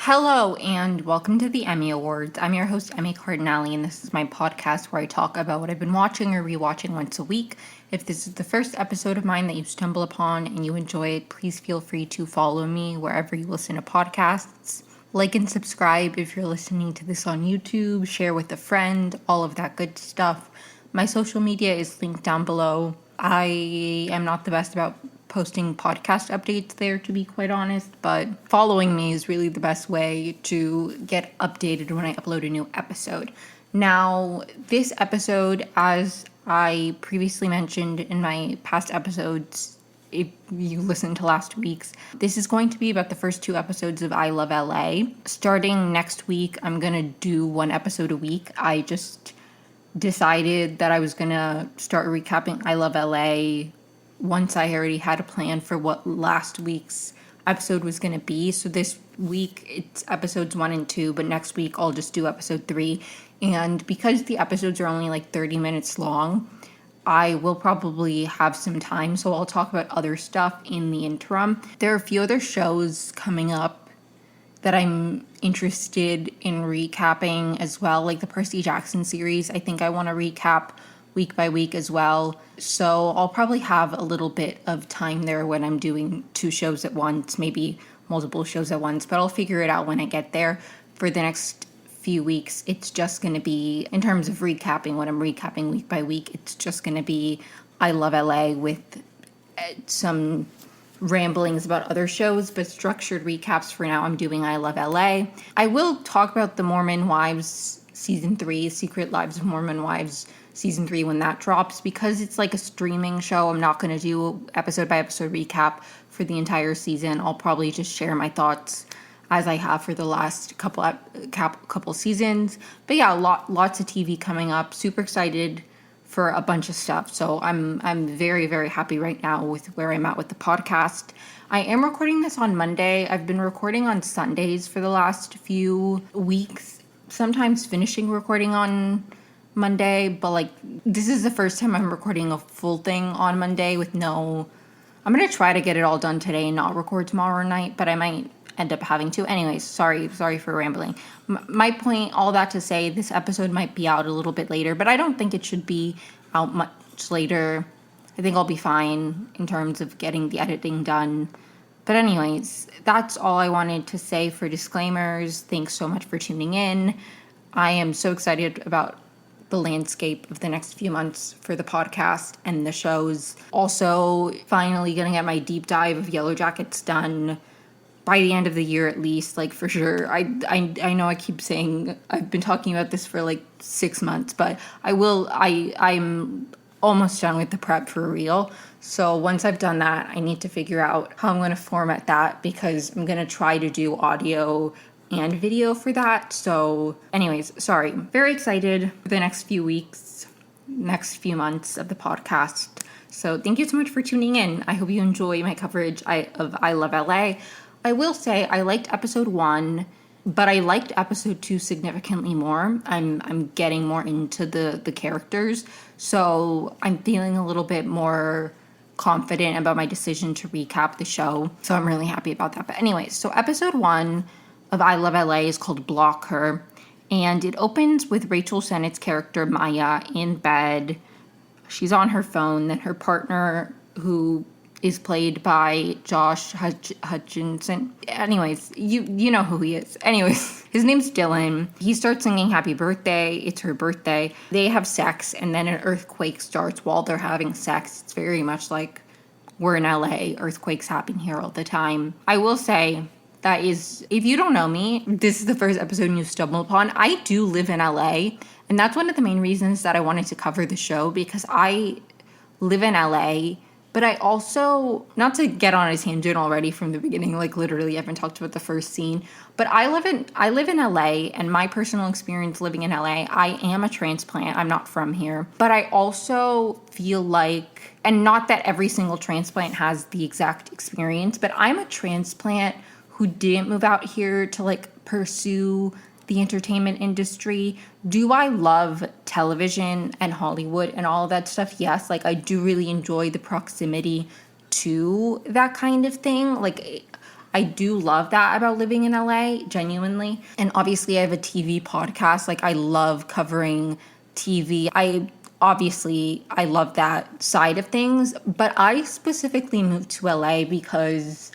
Hello and welcome to the Emmy Awards. I'm your host, Emmy Cardinale, and this is my podcast where I talk about what I've been watching or rewatching once a week. If this is the first episode of mine that you stumble upon and you enjoy it, please feel free to follow me wherever you listen to podcasts. Like and subscribe if you're listening to this on YouTube, share with a friend, all of that good stuff. My social media is linked down below. I am not the best about posting podcast updates there, to be quite honest, but following me is really the best way to get updated when I upload a new episode. Now, this episode, as I previously mentioned in my past episodes, if you listened to last week's, this is going to be about the first two episodes of I Love LA. Starting next week, I'm going to do one episode a week. I just decided that I was going to start recapping I Love LA once I already had a plan for what last week's episode was going to be. So this week it's episodes 1 and 2, but next week I'll just do episode 3. And because the episodes are only like 30 minutes long, I will probably have some time, so I'll talk about other stuff in the interim. There are a few other shows coming up that I'm interested in recapping as well, like the Percy Jackson series. I think I want to recap week by week as well. So I'll probably have a little bit of time there when I'm doing two shows at once, maybe multiple shows at once, but I'll figure it out when I get there. For the next few weeks, it's just going to be, in terms of recapping, what I'm recapping week by week, it's just going to be I Love LA with some ramblings about other shows, but structured recaps for now. I'm doing I Love LA. I will talk about the Mormon Wives Season 3, Secret Lives of Mormon Wives Season 3 when that drops. Because it's like a streaming show, I'm not going to do episode by episode recap for the entire season. I'll probably just share my thoughts as I have for the last couple seasons. But yeah, lots of TV coming up. Super excited for a bunch of stuff. So I'm very, very happy right now with where I'm at with the podcast. I am recording this on Monday. I've been recording on Sundays for the last few weeks, sometimes finishing recording on Monday, but like this is the first time I'm recording a full thing on Monday with no, I'm going to try to get it all done today and not record tomorrow night, but I might end up having to. Anyways, sorry for rambling. My point, all that to say, this episode might be out a little bit later, but I don't think it should be out much later. I think I'll be fine in terms of getting the editing done. But anyways, that's all I wanted to say for disclaimers. Thanks so much for tuning in. I am so excited about the landscape of the next few months for the podcast and the shows. Also, finally gonna get my deep dive of Yellow Jackets done by the end of the year at least, like for sure. I know I keep saying I've been talking about this for like 6 months, but I'm almost done with the prep for real. So once I've done that, I need to figure out how I'm going to format that, because I'm going to try to do audio and video for that. So anyways, sorry. Very excited for the next few weeks, next few months of the podcast. So thank you so much for tuning in. I hope you enjoy my coverage of I Love LA. I will say I liked episode 1, but I liked episode 2 significantly more. I'm getting more into the characters, so I'm feeling a little bit more confident about my decision to recap the show. So I'm really happy about that. But anyways, so episode 1 of I Love LA is called Block Her, and it opens with Rachel Sennett's character Maya in bed. She's on her phone, then her partner, who is played by Josh Hutcherson. Anyways, you know who he is. Anyways, his name's Dylan. He starts singing Happy Birthday. It's her birthday. They have sex, and then an earthquake starts while they're having sex. It's very much like we're in LA. Earthquakes happen here all the time. I will say that is, if you don't know me, this is the first episode you stumble upon. I do live in LA, and that's one of the main reasons that I wanted to cover the show, because I live in LA. But I also, not to get on a tangent already from the beginning, like literally I haven't talked about the first scene, but I live in LA, and my personal experience living in LA, I am a transplant. I'm not from here. But I also feel like, and not that every single transplant has the exact experience, but I'm a transplant who didn't move out here to like pursue the entertainment industry. Do I love television and Hollywood and all of that stuff? Yes, like I do really enjoy the proximity to that kind of thing. Like I do love that about living in LA, genuinely. And obviously I have a TV podcast. Like I love covering TV. I love that side of things, but I specifically moved to LA because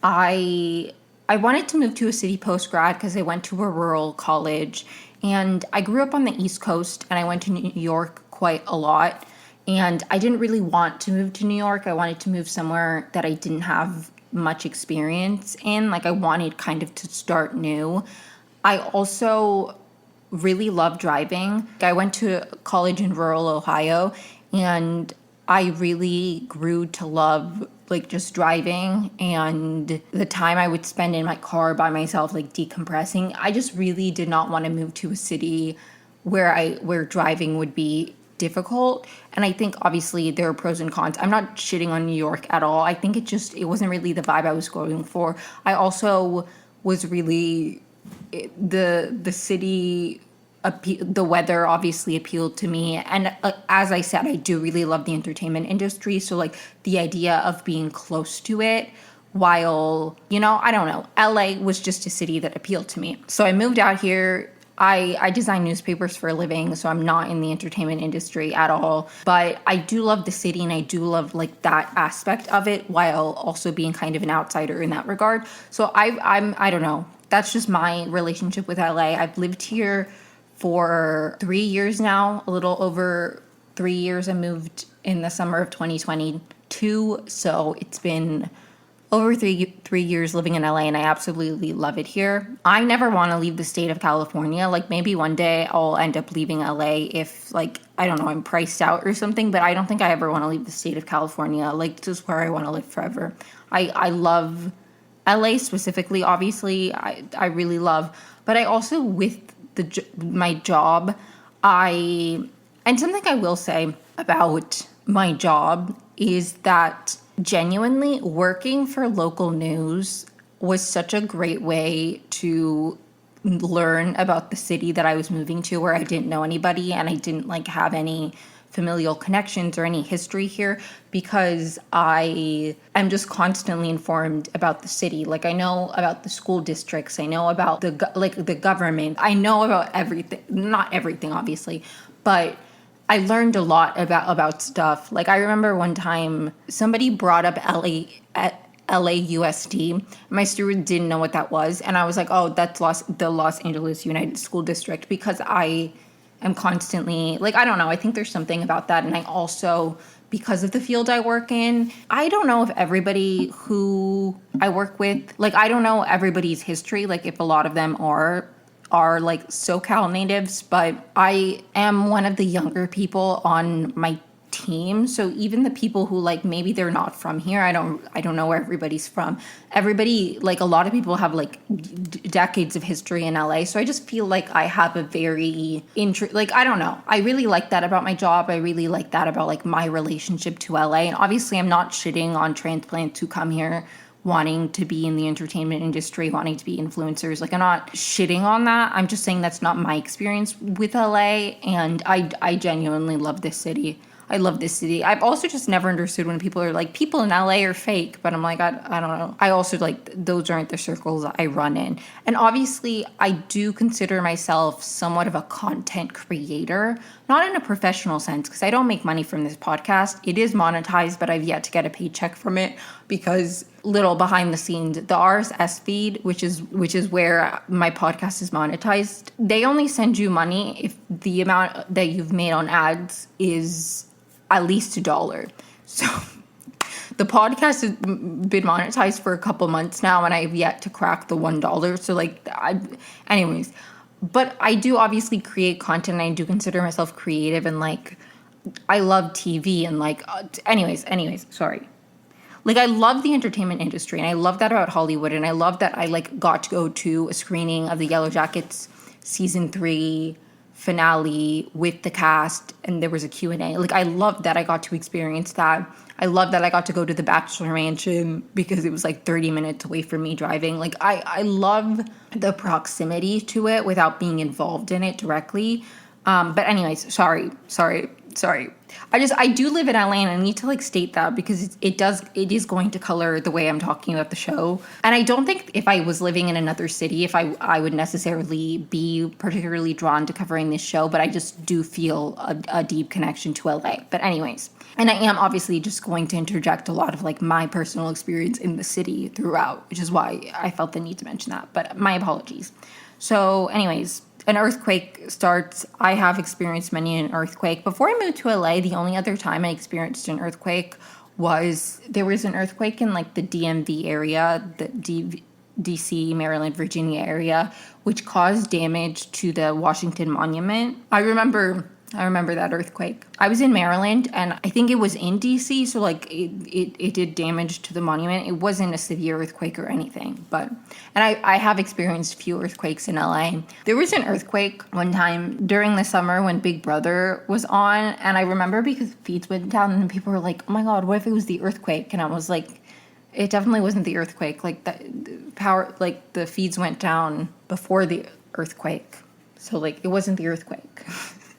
I wanted to move to a city post grad because I went to a rural college, and I grew up on the East Coast and I went to New York quite a lot. And I didn't really want to move to New York. I wanted to move somewhere that I didn't have much experience in. Like I wanted kind of to start new. I also really love driving. I went to college in rural Ohio, and I really grew to love like just driving and the time I would spend in my car by myself, like decompressing. I just really did not want to move to a city where driving would be difficult. And I think obviously there are pros and cons. I'm not shitting on New York at all. I think it wasn't really the vibe I was going for. I also was really the city, the weather obviously appealed to me. And as I said, I do really love the entertainment industry. So like the idea of being close to it while, I don't know, LA was just a city that appealed to me. So I moved out here. I design newspapers for a living, so I'm not in the entertainment industry at all. But I do love the city, and I do love like that aspect of it, while also being kind of an outsider in that regard. So I don't know. That's just my relationship with LA. I've lived here for 3 years now, a little over 3 years. I moved in the summer of 2022, so it's been over three years living in LA, and I absolutely love it here. I never want to leave the state of California. Like maybe one day I'll end up leaving LA if like, I don't know, I'm priced out or something, but I don't think I ever want to leave the state of California. Like this is where I want to live forever. I love LA specifically, obviously, I really love, but I also with my job, and something I will say about my job is that genuinely working for local news was such a great way to learn about the city that I was moving to, where I didn't know anybody and I didn't like have any familial connections or any history here, because I am just constantly informed about the city. Like I know about the school districts, I know about the government, I know about everything, not everything obviously, but I learned a lot about stuff. Like I remember one time somebody brought up LAUSD. My student didn't know what that was, and I was like, "Oh, that's the Los Angeles United School District," because I am constantly like, I don't know. I think there's something about that, and I also, because of the field I work in, I don't know if everybody who I work with, like I don't know everybody's history. Like if a lot of them are like SoCal natives, but I am one of the younger people on my team. So even the people who like maybe they're not from here, I don't know where everybody's from. Everybody, like a lot of people have like decades of history in LA. So I just feel like I have a very like I don't know. I really like that about my job. I really like that about like my relationship to LA. And obviously I'm not shitting on transplants who come here wanting to be in the entertainment industry, wanting to be influencers. Like I'm not shitting on that. I'm just saying that's not my experience with LA, and I genuinely love this city. I love this city. I've also just never understood when people are like, people in LA are fake, but I'm like, I don't know. I also like, those aren't the circles I run in. And obviously I do consider myself somewhat of a content creator, not in a professional sense, because I don't make money from this podcast. It is monetized, but I've yet to get a paycheck from it, because little behind the scenes, the RSS feed, which is where my podcast is monetized, they only send you money if the amount that you've made on ads is at least $1. So the podcast has been monetized for a couple months now, and I've yet to crack the $1. So like, anyways, but I do obviously create content, and I do consider myself creative, and like, I love TV, and like, anyways, sorry. Like I love the entertainment industry, and I love that about Hollywood, and I love that I like got to go to a screening of the Yellow Jackets season 3 finale with the cast, and there was a Q&A. Like I love that I got to experience that. I love that I got to go to the Bachelor Mansion because it was like 30 minutes away from me driving. Like I love the proximity to it without being involved in it directly. But anyways, sorry. sorry. I do live in LA, and I need to like state that because it is going to color the way I'm talking about the show. And I don't think if I was living in another city, if I would necessarily be particularly drawn to covering this show, but I just do feel a deep connection to LA. But anyways, and I am obviously just going to interject a lot of like my personal experience in the city throughout, which is why I felt the need to mention that. But my apologies. So anyways, an earthquake starts. I have experienced many an earthquake. Before I moved to LA, the only other time I experienced an earthquake was there was an earthquake in like the DMV area, the DC, Maryland, Virginia area, which caused damage to the Washington Monument. I remember that earthquake. I was in Maryland, and I think it was in DC, so like it did damage to the monument. It wasn't a severe earthquake or anything, but and I have experienced a few earthquakes in LA. There was an earthquake one time during the summer when Big Brother was on, and I remember because feeds went down and people were like, "Oh my God, what if it was the earthquake?" And I was like, it definitely wasn't the earthquake. Like the power, like the feeds went down before the earthquake, so like it wasn't the earthquake.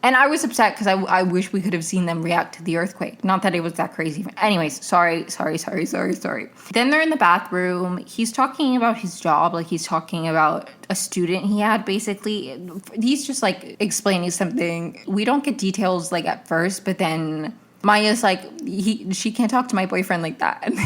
And I was upset because I wish we could have seen them react to the earthquake. Not that it was that crazy. Anyways, sorry. Then they're in the bathroom. He's talking about his job. Like he's talking about a student he had basically. He's just like explaining something. We don't get details like at first, but then Maya's like, she can't talk to my boyfriend like that. And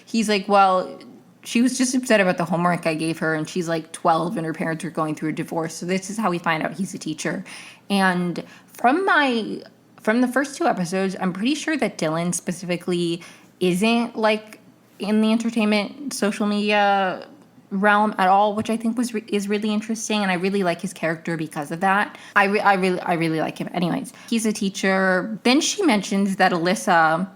he's like, well, she was just upset about the homework I gave her, and she's like 12 and her parents are going through a divorce. So this is how we find out he's a teacher. And from the first 2 episodes, I'm pretty sure that Dylan specifically isn't like in the entertainment social media realm at all, which I think is really interesting, and I really like his character because of that. I really like him. Anyways, he's a teacher. Then she mentions that Alyssa,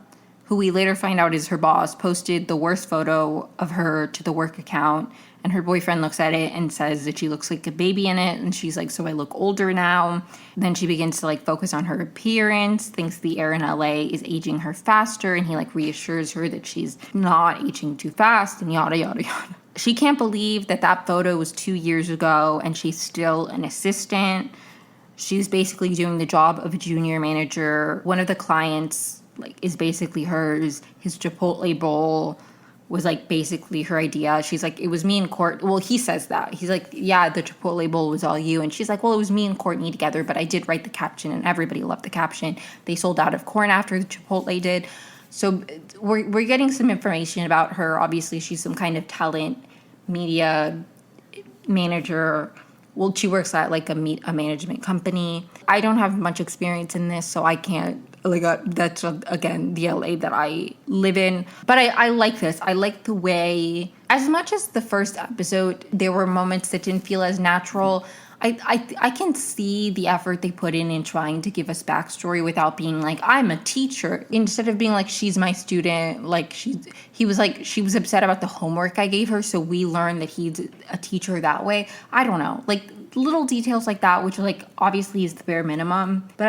who we later find out is her boss, posted the worst photo of her to the work account, and her boyfriend looks at it and says that she looks like a baby in it, and she's like, so I look older now. Then she begins to like focus on her appearance, thinks the air in LA is aging her faster, and he like reassures her that she's not aging too fast, and yada yada yada. She can't believe that photo was 2 years ago and she's still an assistant. She's basically doing the job of a junior manager. One of the clients like is basically hers. His Chipotle bowl was like basically her idea. She's like, it was me and Court. Well, he says that. He's like, yeah, the Chipotle bowl was all you. And she's like, well, it was me and Courtney together, but I did write the caption and everybody loved the caption. They sold out of corn after the Chipotle did. So we're getting some information about her. Obviously, she's some kind of talent media manager. Well, she works at like a management company. I don't have much experience in this, so I can't. Like that's again the LA that I live in. But I like this. I like the way, as much as the first episode, there were moments that didn't feel as natural. I can see the effort they put in trying to give us backstory without being like, I'm a teacher. Instead of being like, she's my student. Like he was like, she was upset about the homework I gave her, so we learned that he's a teacher that way. I don't know. Like little details like that, which like obviously is the bare minimum. But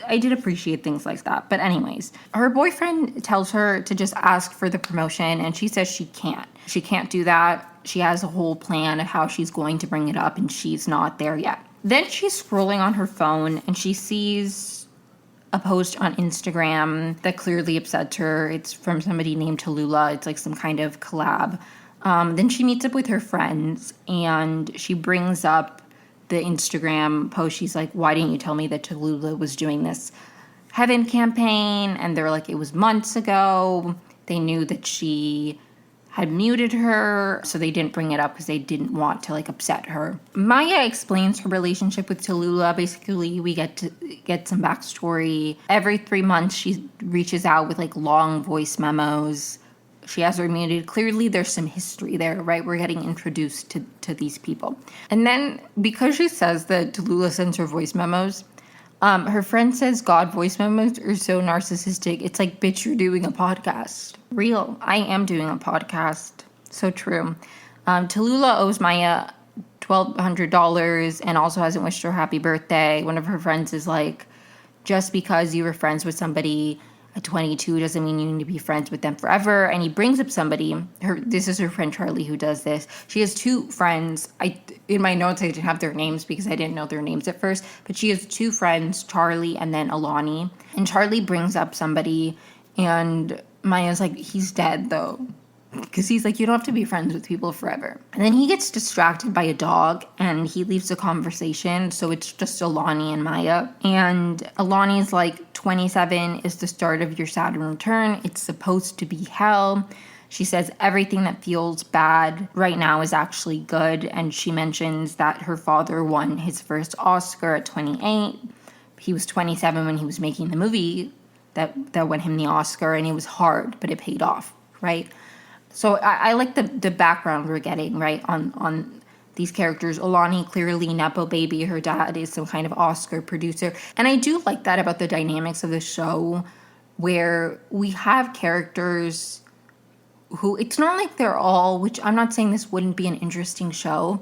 I did appreciate things like that. But anyways, her boyfriend tells her to just ask for the promotion, and she says she can't. She can't do that. She has a whole plan of how she's going to bring it up, and she's not there yet. Then she's scrolling on her phone, and she sees a post on Instagram that clearly upsets her. It's from somebody named Tallulah. It's like some kind of collab. Then she meets up with her friends, and she brings up the Instagram post. She's like, why didn't you tell me that Tallulah was doing this Heaven campaign? And they're like, it was months ago. They knew that she had muted her, so they didn't bring it up because they didn't want to like upset her. Maya explains her relationship with Tallulah. Basically, we get some backstory. Every 3 months, she reaches out with like long voice memos. She has her muted. Clearly, there's some history there, right? We're getting introduced to these people. And then, because she says that Tallulah sends her voice memos, her friend says, God, voice memos are so narcissistic. It's like, bitch, you're doing a podcast. Real. I am doing a podcast. So true. Tallulah owes Maya $1,200 and also hasn't wished her happy birthday. One of her friends is like, just because you were friends with somebody at 22 doesn't mean you need to be friends with them forever. And he brings up somebody, this is her friend Charlie who does this. She has two friends. In my notes, I didn't have their names because I didn't know their names at first. But she has two friends, Charlie and then Alani. And Charlie brings up somebody, and Maya's like, he's dead though. Because he's like, you don't have to be friends with people forever. And then he gets distracted by a dog and he leaves the conversation. So it's just Alani and Maya. And Alani's like, 27 is the start of your Saturn return. It's supposed to be hell. She says everything that feels bad right now is actually good. And she mentions that her father won his first Oscar at 28. He was 27 when he was making the movie that won him the Oscar. And it was hard, but it paid off, right? So I like the background we're getting, right, on these characters. Alani, clearly Nepo baby. Her dad is some kind of Oscar producer. And I do like that about the dynamics of the show, where we have characters who, it's not like they're all, which I'm not saying this wouldn't be an interesting show,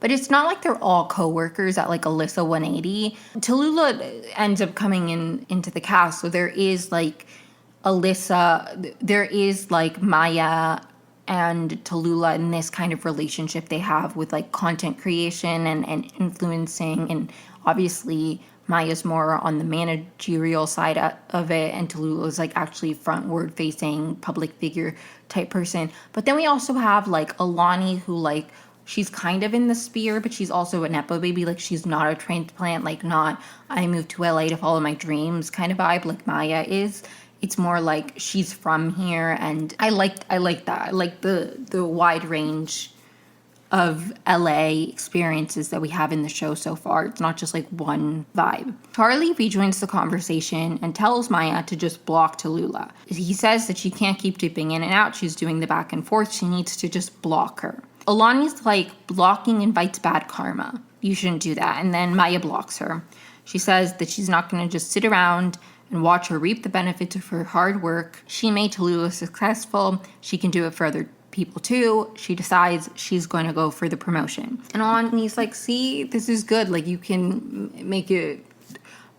but it's not like they're all co-workers at like Alyssa 180. Tallulah ends up coming into the cast, so there is like Alyssa, there is like Maya and Tallulah in this kind of relationship they have with like content creation and influencing. And obviously Maya's more on the managerial side of it, and Tallulah is like actually frontward facing public figure type person. But then we also have like Alani, who like, she's kind of in the sphere, but she's also a Nepo baby. Like, she's not a transplant, like not I moved to LA to follow my dreams kind of vibe like Maya is. It's more like she's from here, and I like that. I like the wide range of LA experiences that we have in the show so far. It's not just like one vibe. Charlie rejoins the conversation and tells Maya to just block Tallulah. He says that she can't keep dipping in and out. She's doing the back and forth. She needs to just block her. Alani's like, blocking invites bad karma. You shouldn't do that. And then Maya blocks her. She says that she's not going to just sit around and watch her reap the benefits of her hard work. She made Tallulah successful. She can do it for other people too. She decides she's going to go for the promotion. And Alani's like, see, this is good. Like, you can make it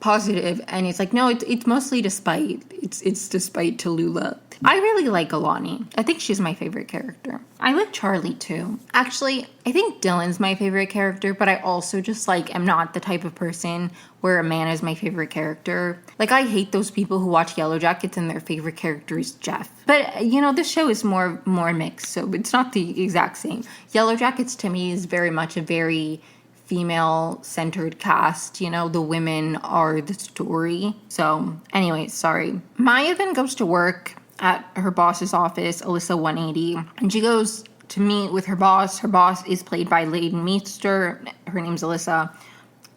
positive. And it's like, no, it's mostly despite. It's despite Tallulah. I really like Alani. I think she's my favorite character. I like Charlie too. Actually, I think Dylan's my favorite character, but I also just like am not the type of person where a man is my favorite character. Like, I hate those people who watch Yellow Jackets and their favorite character is Jeff. But, you know, this show is more mixed, so it's not the exact same. Yellow Jackets to me is very much a very female-centered cast. You know, the women are the story. So, anyway, sorry. Maya then goes to work at her boss's office, Alyssa 180, and she goes to meet with her boss. Her boss is played by Leighton Meester. Her name's Alyssa.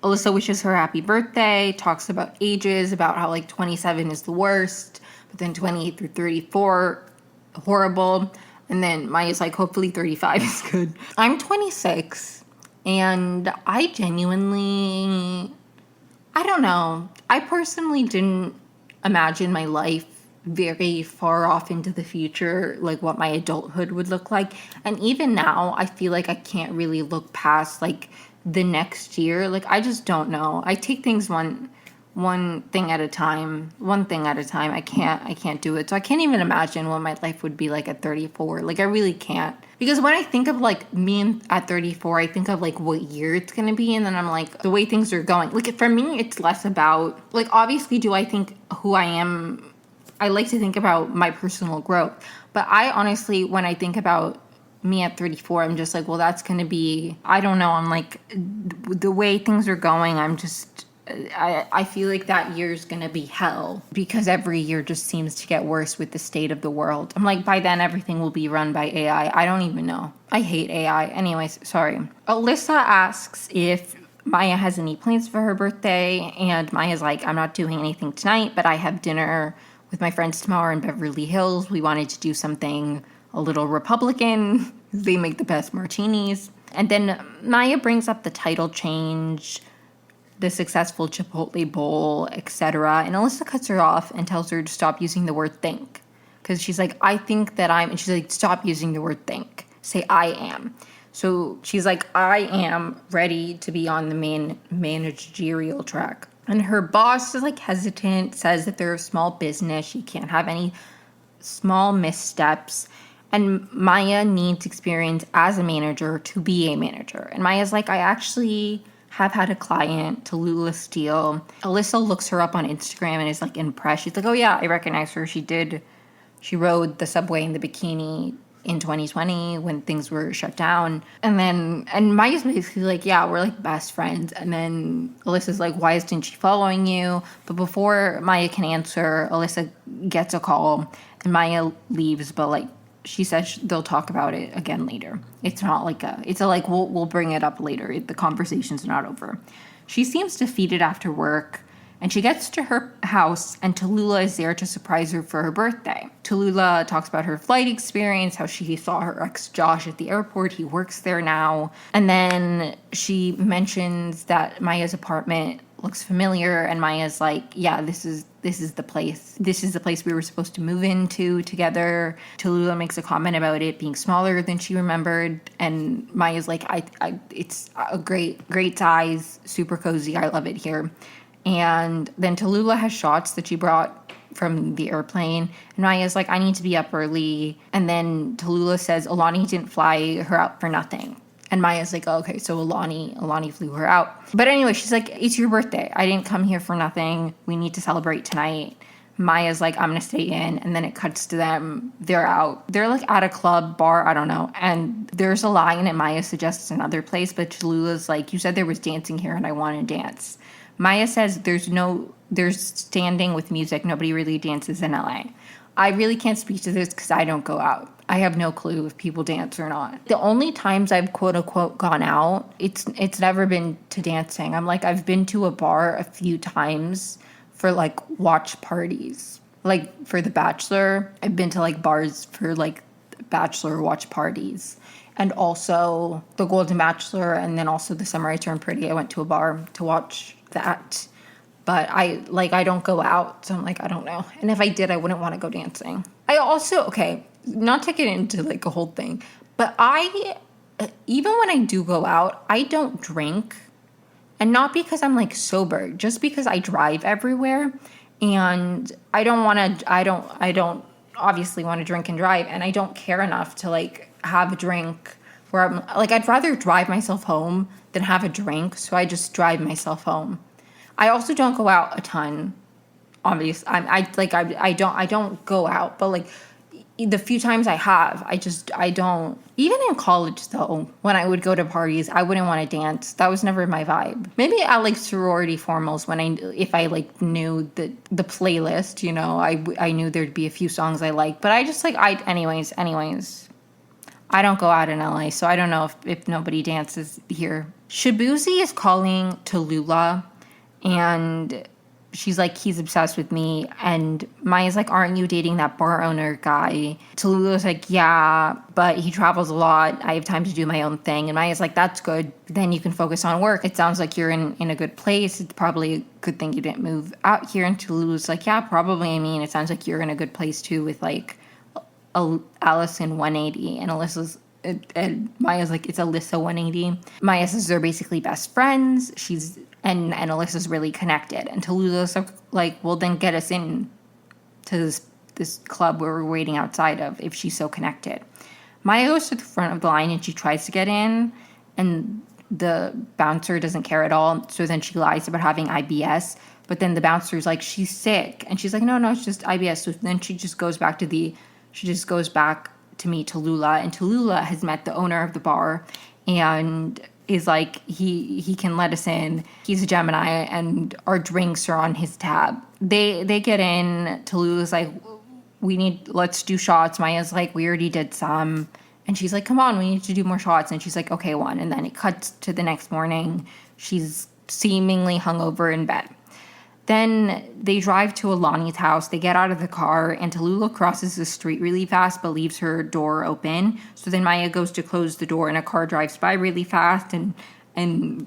Alyssa wishes her happy birthday, talks about ages, about how like 27 is the worst, but then 28 through 34, horrible. And then Maya's like, hopefully 35 is good. I'm 26, and I genuinely, I don't know. I personally didn't imagine my life very far off into the future, like what my adulthood would look like. And even now, I feel like I can't really look past like the next year. Like, I just don't know. I take things one thing at a time. I can't do it. So I can't even imagine what my life would be like at 34. Like, I really can't. Because when I think of like me at 34, I think of like what year it's going to be. And then I'm like, the way things are going. Like, for me, it's less about, like, obviously, do I think who I am? I like to think about my personal growth. But I honestly, when I think about me at 34, I'm just like, well, that's going to be, I don't know. I'm like, the way things are going, I feel like that year's going to be hell, because every year just seems to get worse with the state of the world. I'm like, by then everything will be run by AI. I don't even know. I hate AI. Anyways, sorry. Alyssa asks if Maya has any plans for her birthday, and Maya's like, I'm not doing anything tonight, but I have dinner with my friends tomorrow in Beverly Hills. We wanted to do something a little Republican. They make the best martinis. And then Maya brings up the title change, the successful Chipotle bowl, etc. And Alyssa cuts her off and tells her to stop using the word think. Because she's like, I think that I'm... And she's like, stop using the word think. Say I am. So she's like, I am ready to be on the main managerial track. And her boss is like hesitant, says that they're a small business. She can't have any small missteps. And Maya needs experience as a manager to be a manager. And Maya's like, I actually have had a client, Tallulah Steele. Alyssa looks her up on Instagram and is like impressed. She's like, oh yeah, I recognize her. She rode the subway in the bikini in 2020 when things were shut down. And Maya's basically like, yeah, we're like best friends. And then Alyssa's like, why isn't she following you? But before Maya can answer, Alyssa gets a call and Maya leaves, but like she says they'll talk about it again later. It's not like we'll bring it up later. The conversation's not over. She seems defeated after work. And she gets to her house, and Tallulah is there to surprise her for her birthday. Tallulah talks about her flight experience, how she saw her ex Josh at the airport. He works there now. And then she mentions that Maya's apartment looks familiar, and Maya's like, yeah, this is the place. This is the place we were supposed to move into together. Tallulah makes a comment about it being smaller than she remembered, and Maya's like, it's a great size, super cozy. I love it here. And then Tallulah has shots that she brought from the airplane. And Maya's like, I need to be up early. And then Tallulah says Alani didn't fly her out for nothing. And Maya's like, oh, okay, so Alani flew her out. But anyway, she's like, it's your birthday. I didn't come here for nothing. We need to celebrate tonight. Maya's like, I'm going to stay in. And then it cuts to them. They're out. They're like at a club, bar, I don't know. And there's a line and Maya suggests another place. But Tallulah's like, you said there was dancing here and I want to dance. Maya says there's standing with music. Nobody really dances in LA. I really can't speak to this because I don't go out. I have no clue if people dance or not. The only times I've quote unquote gone out, it's never been to dancing. I've been to a bar a few times for like watch parties. Like for The Bachelor, I've been to like bars for like Bachelor watch parties. And also The Golden Bachelor, and then also The Summer I Turned Pretty. I went to a bar to watch that. But I don't go out, so I'm like, I don't know. And if I did, I wouldn't want to go dancing. I also, okay, not to get into like a whole thing, but even when I do go out, I don't drink. And not because I'm like sober, just because I drive everywhere. And I don't obviously want to drink and drive. And I don't care enough to like have a drink where I'm like, I'd rather drive myself home than have a drink. So I just drive myself home. I also don't go out a ton. Obviously, I don't go out, but like the few times I have, I don't. Even in college though, when I would go to parties, I wouldn't want to dance. That was never my vibe. Maybe at like sorority formals if I like knew the playlist, you know, I knew there'd be a few songs I liked, but I just like anyways. I don't go out in LA, so I don't know if nobody dances here. Shabuzi is calling Tallulah, and she's like, he's obsessed with me. And Maya's like, aren't you dating that bar owner guy? Tallulah's like, yeah, but he travels a lot. I have time to do my own thing. And Maya's like, that's good. Then you can focus on work. It sounds like you're in a good place. It's probably a good thing you didn't move out here. And Tallulah's like, yeah, probably. I mean, it sounds like you're in a good place too with like Allison 180. And Maya's like, it's Alyssa 180. Maya says they're basically best friends. And Alyssa's really connected. And Tallulah's like, well, then get us in to this club where we're waiting outside of if she's so connected. Maya goes to the front of the line and she tries to get in, and the bouncer doesn't care at all. So then she lies about having IBS. But then the bouncer's like, she's sick. And she's like, no, it's just IBS. So then she just goes back to meet Tallulah. And Tallulah has met the owner of the bar and is like, he can let us in. He's a Gemini and our drinks are on his tab. They get in. Tallulah's like, let's do shots. Maya's like, we already did some. And she's like, come on, we need to do more shots. And she's like, okay, one. And then it cuts to the next morning. She's seemingly hungover in bed. Then they drive to Alani's house. They get out of the car, and Tallulah crosses the street really fast, but leaves her door open. So then Maya goes to close the door, and a car drives by really fast. And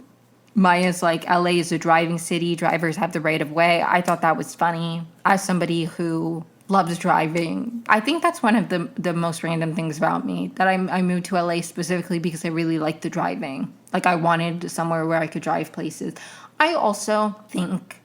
Maya's like, LA is a driving city. Drivers have the right of way. I thought that was funny. As somebody who loves driving, I think that's one of the most random things about me, that I moved to LA specifically because I really liked the driving. Like, I wanted somewhere where I could drive places. I also think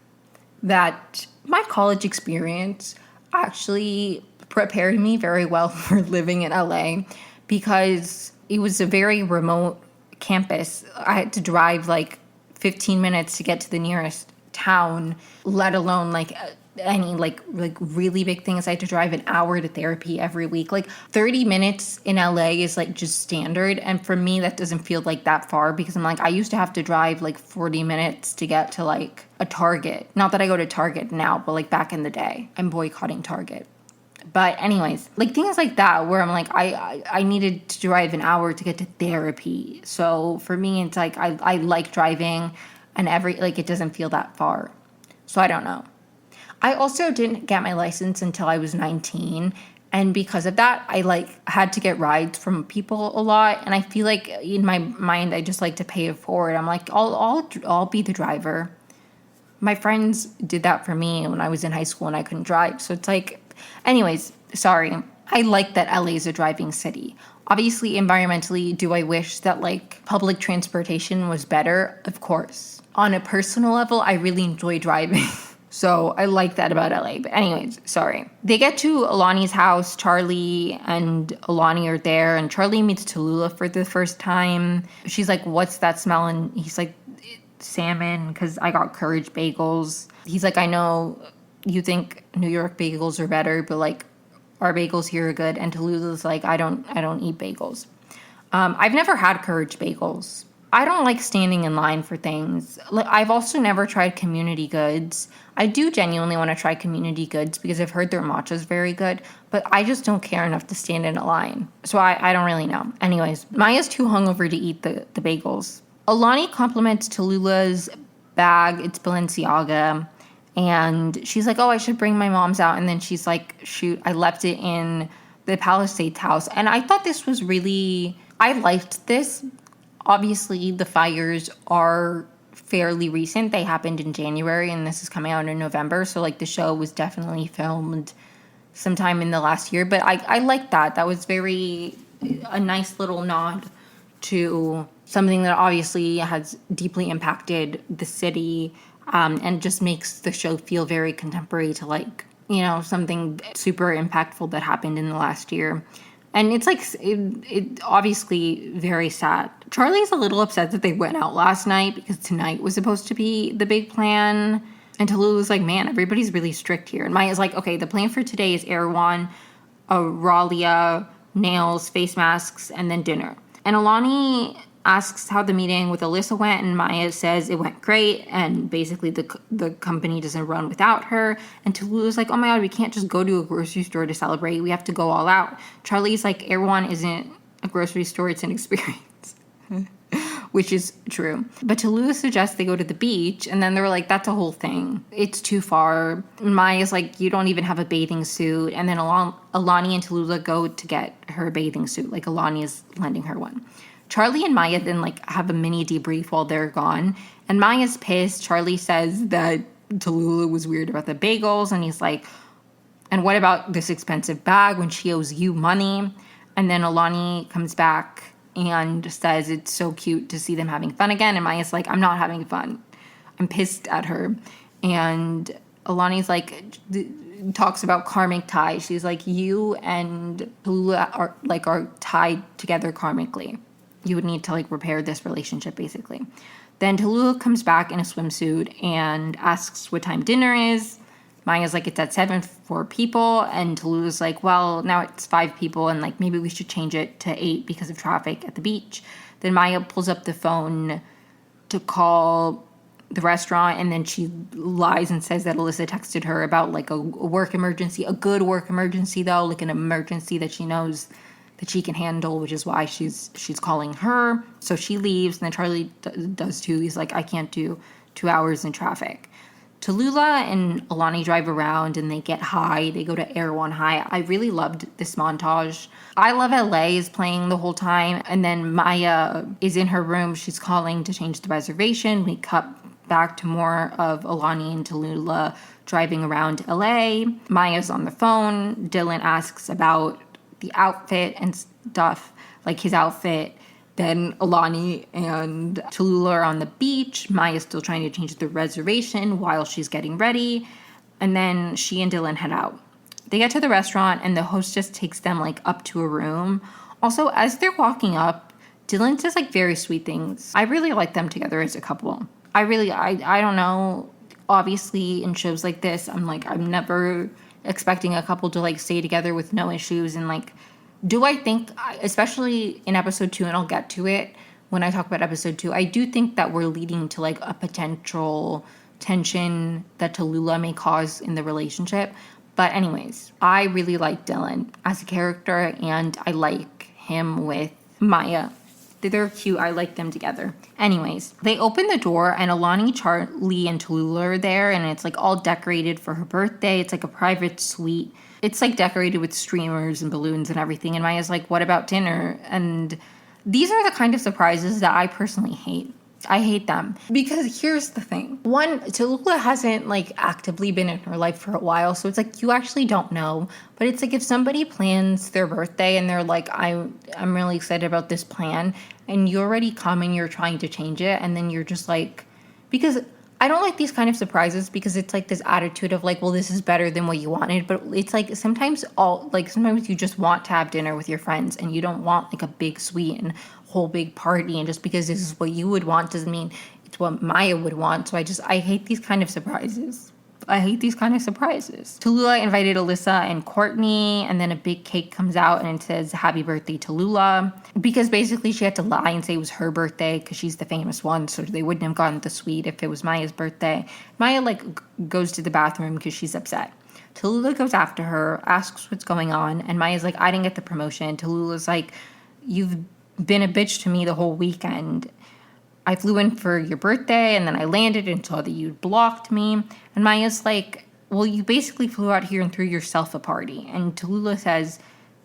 that my college experience actually prepared me very well for living in LA because it was a very remote campus. I had to drive like 15 minutes to get to the nearest town, let alone like any like really big things. I had to drive an hour to therapy every week. Like 30 minutes in LA is like just standard, and for me that doesn't feel like that far because I'm like I used to have to drive like 40 minutes to get to like a Target. Not that I go to Target now, but like back in the day. I'm boycotting Target. But anyways, like things like that where I'm like I needed to drive an hour to get to therapy. So for me it's like I like driving, and it doesn't feel that far. So I don't know. I also didn't get my license until I was 19. And because of that, I like had to get rides from people a lot. And I feel like in my mind, I just like to pay it forward. I'm like, I'll be the driver. My friends did that for me when I was in high school and I couldn't drive. So it's like, anyways, sorry. I like that LA is a driving city. Obviously, environmentally, do I wish that like public transportation was better? Of course. On a personal level, I really enjoy driving. So I like that about LA. But anyways, sorry. They get to Alani's house. Charlie and Alani are there. And Charlie meets Tallulah for the first time. She's like, what's that smell? And he's like, salmon, because I got Courage bagels. He's like, I know you think New York bagels are better, but like our bagels here are good. And Tallulah's like, I don't eat bagels. I've never had Courage bagels. I don't like standing in line for things. Like I've also never tried Community Goods. I do genuinely want to try Community Goods because I've heard their matcha is very good, but I just don't care enough to stand in a line. So I don't really know. Anyways, Maya's too hungover to eat the bagels. Alani compliments Tallulah's bag. It's Balenciaga. And she's like, oh, I should bring my mom's out. And then she's like, shoot, I left it in the Palisades house. And I thought this was I liked this. Obviously, the fires are fairly recent. They happened in January, and this is coming out in November. So, like, the show was definitely filmed sometime in the last year. But I like that. That was a nice little nod to something that obviously has deeply impacted the city, and just makes the show feel very contemporary to, like, you know, something super impactful that happened in the last year. And it's like, it obviously very sad. Charlie's a little upset that they went out last night because tonight was supposed to be the big plan. And Tallulah was like, man, everybody's really strict here. And Maya's like, okay, the plan for today is Erewhon, Ralia, nails, face masks, and then dinner. And Alani asks how the meeting with Alyssa went, and Maya says it went great, and basically the company doesn't run without her. And Tallulah's like, oh my god, we can't just go to a grocery store to celebrate. We have to go all out. Charlie's like, Erewhon isn't a grocery store, it's an experience. Which is true. But Tallulah suggests they go to the beach, and then they're like, that's a whole thing. It's too far. Maya's like, you don't even have a bathing suit. And then Alani and Tallulah go to get her bathing suit. Like, Alani is lending her one. Charlie and Maya then like have a mini debrief while they're gone. And Maya's pissed. Charlie says that Tallulah was weird about the bagels. And he's like, and what about this expensive bag when she owes you money? And then Alani comes back and says it's so cute to see them having fun again. And Maya's like, I'm not having fun. I'm pissed at her. And Alani's like, talks about karmic ties. She's like, you and Tallulah are tied together karmically. You would need to like repair this relationship, basically. Then Tallulah comes back in a swimsuit and asks what time dinner is. Maya's like, it's at 7 for 4 people. And Tallulah's like, well, now it's 5 people, and like maybe we should change it to 8 because of traffic at the beach. Then Maya pulls up the phone to call the restaurant, and then she lies and says that Alyssa texted her about like a work emergency, a good work emergency though, like an emergency that she knows that she can handle, which is why she's calling her. So she leaves, and then Charlie does too. He's like, I can't do 2 hours in traffic. Tallulah and Alani drive around, and they get high. They go to Erewhon High. I really loved this montage. I Love LA is playing the whole time, and then Maya is in her room. She's calling to change the reservation. We cut back to more of Alani and Tallulah driving around LA. Maya's on the phone. Dylan asks about the outfit and stuff, like his outfit, Then Alani and Tallulah are on the beach. Maya's still trying to change the reservation while she's getting ready. And then she and Dylan head out. They get to the restaurant and the hostess takes them like up to a room. Also, as they're walking up, Dylan says like very sweet things. I really like them together as a couple. I don't know. Obviously, in shows like this, I'm never expecting a couple to like stay together with no issues. And like, do I think, especially in episode 2, and I'll get to it when I talk about episode 2, I do think that we're leading to like a potential tension that Tallulah may cause in the relationship. But anyways, I really like Dylan as a character, and I like him with Maya. They're cute. I like them together. Anyways, they open the door and Alani, Charlie, and Tallulah are there, and it's like all decorated for her birthday. It's like a private suite. It's like decorated with streamers and balloons and everything. And Maya's like, what about dinner? And these are the kind of surprises that I personally hate. I hate them because here's the thing. One, Tallulah hasn't like actively been in her life for a while, so it's like you actually don't know. But it's like if somebody plans their birthday and they're like, I'm really excited about this plan, and you already come and you're trying to change it, and then you're just like, because I don't like these kind of surprises because it's like this attitude of like, well, this is better than what you wanted. But it's like sometimes you just want to have dinner with your friends and you don't want like a big suite and whole big party. And just because this is what you would want doesn't mean it's what Maya would want. So I hate these kind of surprises. Tallulah invited Alyssa and Courtney, and then a big cake comes out and it says, "Happy birthday, Tallulah." Because basically she had to lie and say it was her birthday because she's the famous one, so they wouldn't have gotten the suite if it was Maya's birthday. Maya, goes to the bathroom because she's upset. Tallulah goes after her, asks what's going on, and Maya's like, "I didn't get the promotion." Tallulah's like, "You've been a bitch to me the whole weekend. I flew in for your birthday, and then I landed and saw that you'd blocked me." And Maya's like, "Well, you basically flew out here and threw yourself a party." And Tallulah says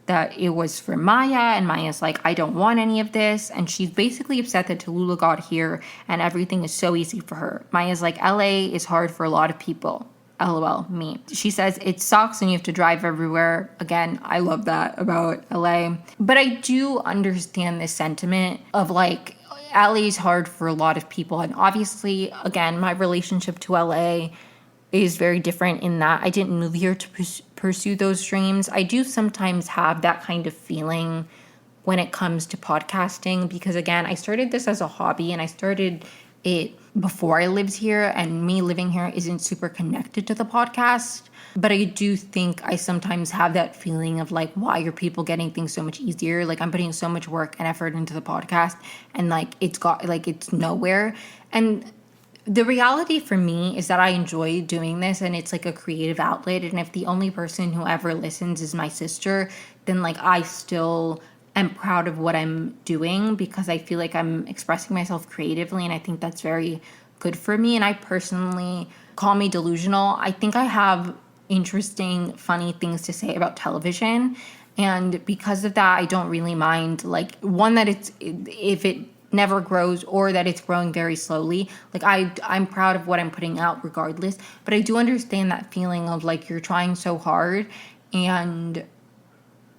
that it was for Maya, and Maya's like, "I don't want any of this." And she's basically upset that Tallulah got here and everything is so easy for her. Maya's like, "LA is hard for a lot of people. LOL, me." She says it sucks and you have to drive everywhere. Again, I love that about LA. But I do understand this sentiment of like, LA is hard for a lot of people. And obviously, again, my relationship to LA is very different in that I didn't move here to pursue those dreams. I do sometimes have that kind of feeling when it comes to podcasting because, again, I started this as a hobby and I started it before I lived here, and me living here isn't super connected to the podcast. But I do think I sometimes have that feeling of like, why are people getting things so much easier? Like I'm putting so much work and effort into the podcast and it's nowhere. And the reality for me is that I enjoy doing this and it's like a creative outlet. And if the only person who ever listens is my sister, then like I still am proud of what I'm doing because I feel like I'm expressing myself creatively, and I think that's very good for me. And I personally, call me delusional, I think I have interesting, funny things to say about television. And because of that, I don't really mind, like, one, that if it never grows or that it's growing very slowly. Like, I'm proud of what I'm putting out regardless. But I do understand that feeling of, like, you're trying so hard and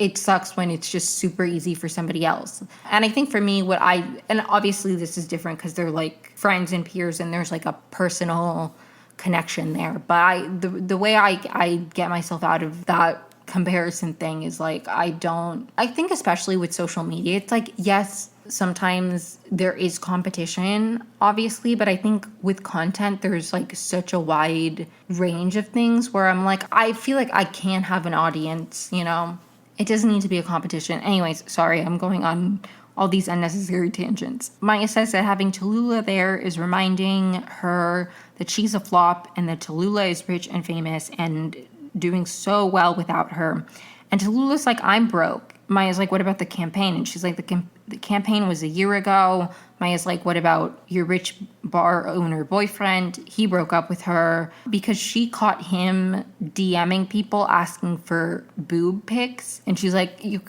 it sucks when it's just super easy for somebody else. And I think for me, and obviously this is different because they're, like, friends and peers and there's, like, a personal connection there. But the way I get myself out of that comparison thing is, like, I think especially with social media, it's like, yes, sometimes there is competition, obviously, but I think with content, there's, like, such a wide range of things where I'm like, I feel like I can have an audience, you know? It doesn't need to be a competition. Anyways, sorry, I'm going on all these unnecessary tangents. Maya says that having Tallulah there is reminding her that she's a flop and that Tallulah is rich and famous and doing so well without her. And Tallulah's like, I'm broke. Maya's like, what about the campaign? And she's like, the campaign was a year ago. Maya's like, what about your rich bar owner boyfriend? He broke up with her because she caught him DMing people asking for boob pics. And she's like, you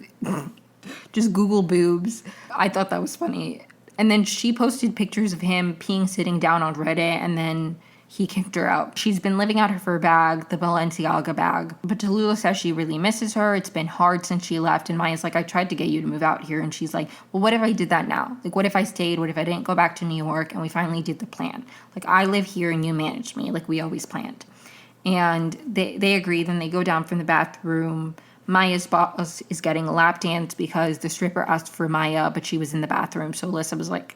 just Google boobs. I thought that was funny. And then she posted pictures of him peeing sitting down on Reddit. And then he kicked her out. She's been living out of her bag, the Balenciaga bag. But Tallulah says she really misses her. It's been hard since she left. And Maya's like, I tried to get you to move out here. And she's like, well, what if I did that now? Like, what if I stayed? What if I didn't go back to New York? And we finally did the plan. Like, I live here and you manage me, like we always planned. And they agree. Then they go down from the bathroom. Maya's boss is getting a lap dance because the stripper asked for Maya, but she was in the bathroom. So Alyssa was like,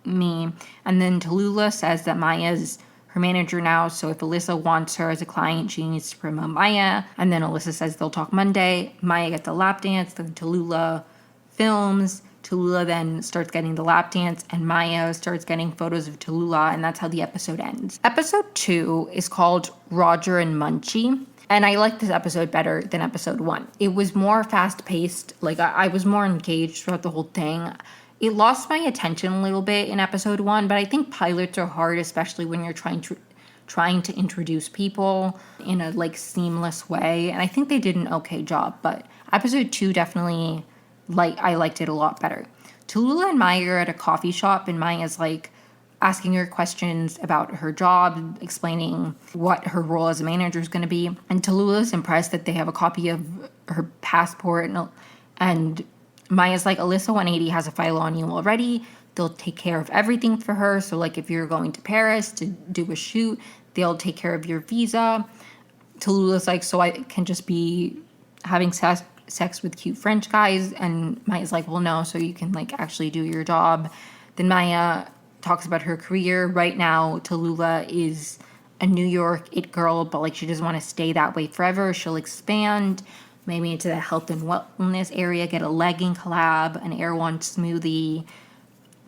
me. And then Tallulah says that Maya's her manager now, so if Alyssa wants her as a client, she needs to promote Maya. And then Alyssa says they'll talk Monday. Maya gets the lap dance, then Tallulah films. Tallulah then starts getting the lap dance, and Maya starts getting photos of Tallulah, and that's how the episode ends. Episode 2 is called Roger and Munchie. And I like this episode better than episode 1. It was more fast-paced. Like, I was more engaged throughout the whole thing. It lost my attention a little bit in episode 1, but I think pilots are hard, especially when you're trying to introduce people in a, like, seamless way. And I think they did an okay job. But episode 2 definitely, I liked it a lot better. Tallulah and Maya are at a coffee shop, and Maya's, like, asking her questions about her job, explaining what her role as a manager is going to be. And Tallulah's impressed that they have a copy of her passport, and Maya's like, Alyssa 180 has a file on you already. They'll take care of everything for her. So, like, if you're going to Paris to do a shoot, they'll take care of your visa. Tallulah's like, so I can just be having sex with cute French guys? And Maya's like, well, no, so you can, like, actually do your job. Then Maya talks about her career. Right now, Tallulah is a New York it girl, but, like, she doesn't want to stay that way forever. She'll expand maybe into the health and wellness area, get a legging collab, an Erewhon smoothie.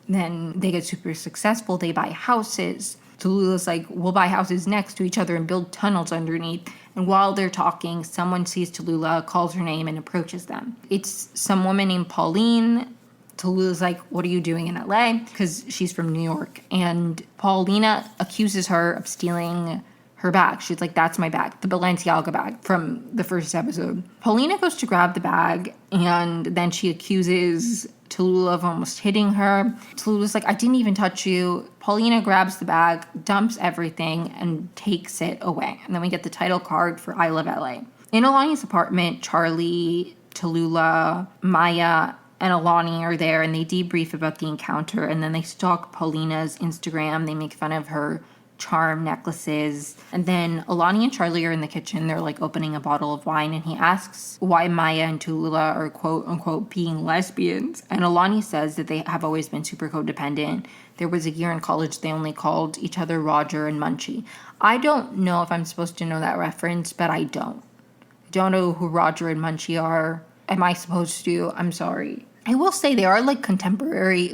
Then they get super successful. They buy houses. Tallulah's like, we'll buy houses next to each other and build tunnels underneath. And while they're talking, someone sees Tallulah, calls her name, and approaches them. It's some woman named Pauline. Tallulah's like, what are you doing in LA? Because she's from New York. And Paulina accuses her of stealing her bag. She's like, that's my bag, the Balenciaga bag from the first episode. Paulina goes to grab the bag, and then she accuses Tallulah of almost hitting her. Tallulah's like, I didn't even touch you. Paulina grabs the bag, dumps everything, and takes it away. And then we get the title card for I Love LA. In Alani's apartment, Charlie, Tallulah, Maya, and Alani are there, and they debrief about the encounter, and then they stalk Paulina's Instagram. They make fun of her charm necklaces. And then Alani and Charlie are in the kitchen. They're, like, opening a bottle of wine, and he asks why Maya and Tallulah are quote unquote being lesbians. And Alani says that they have always been super codependent. There was a year in college they only called each other Roger and Munchie. I don't know if I'm supposed to know that reference, but I don't. I don't know who Roger and Munchie are. Am I supposed to? I'm sorry. I will say they are, like, contemporaries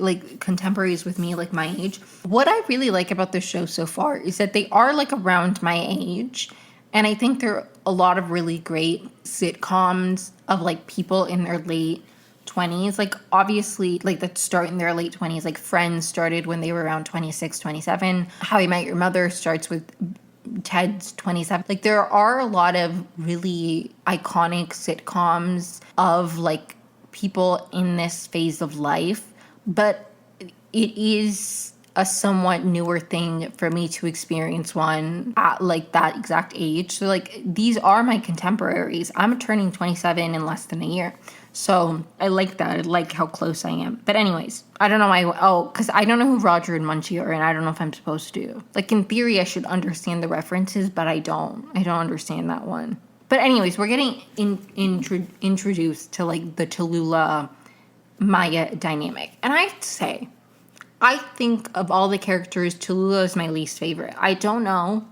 with me, like, my age. What I really like about this show so far is that they are, like, around my age. And I think there are a lot of really great sitcoms of, like, people in their late 20s. Like, obviously, like, that start in their late 20s. Like, Friends started when they were around 26, 27. How I Met Your Mother starts with Ted's 27. Like, there are a lot of really iconic sitcoms of, like, people in this phase of life, but it is a somewhat newer thing for me to experience one at, like, that exact age. So, like, these are my contemporaries. I'm turning 27 in less than a year. So I like that. I like how close I am. But anyways, I don't know why. Because I don't know who Roger and Munchie are, and I don't know if I'm supposed to. Like, in theory, I should understand the references, but I don't. I don't understand that one. But anyways, we're getting introduced to, like, the Tallulah Maya dynamic. And I have to say, I think of all the characters, Tallulah is my least favorite. I don't know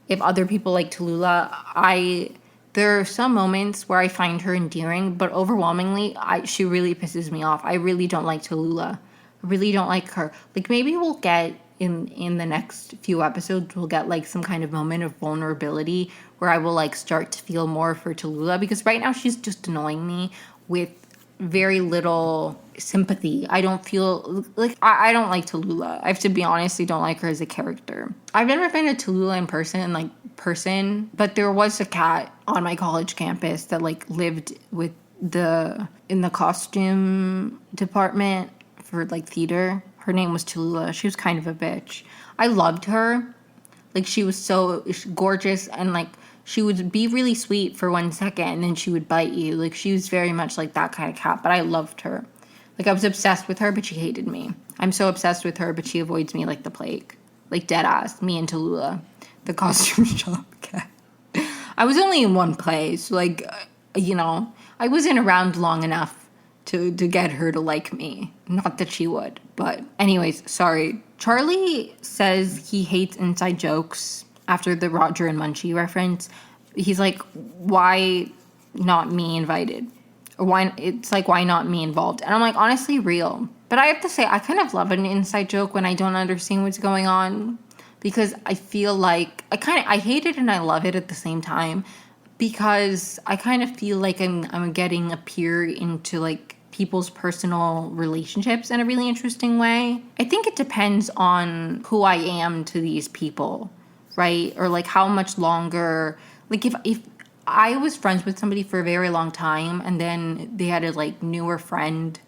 if other people like Tallulah. There are some moments where I find her endearing, but overwhelmingly, she really pisses me off. I really don't like Tallulah. I really don't like her. Like, maybe we'll get in the next few episodes, we'll get, like, some kind of moment of vulnerability where I will, like, start to feel more for Tallulah, because right now she's just annoying me with very little sympathy. I don't feel like I don't like Tallulah. I have to be honest, I don't like her as a character. I've never been to Tallulah in person, but there was a cat on my college campus that, like, lived with in the costume department for, like, theater. Her name was Tallulah. She was kind of a bitch. I loved her. Like, she was so gorgeous, and like she would be really sweet for 1 second and then she would bite you. Like, she was very much like that kind of cat, but I loved her. Like, I was obsessed with her, but she hated me. I'm so obsessed with her, but she avoids me like the plague. Like, dead ass. Me and Tallulah, the costume shop cat. I was only in one place. Like, I wasn't around long enough to get her to like me. Not that she would. But anyways, sorry. Charlie says he hates inside jokes after the Roger and Munchie reference. He's like, why not me invited? Or why not me involved? And I'm like, honestly, real. But I have to say, I kind of love an inside joke when I don't understand what's going on, because I feel like I hate it and I love it at the same time, because I kind of feel like I'm getting a peer into like people's personal relationships in a really interesting way. I think it depends on who I am to these people, right? Or like how much longer, like if I was friends with somebody for a very long time and then they had a like newer friend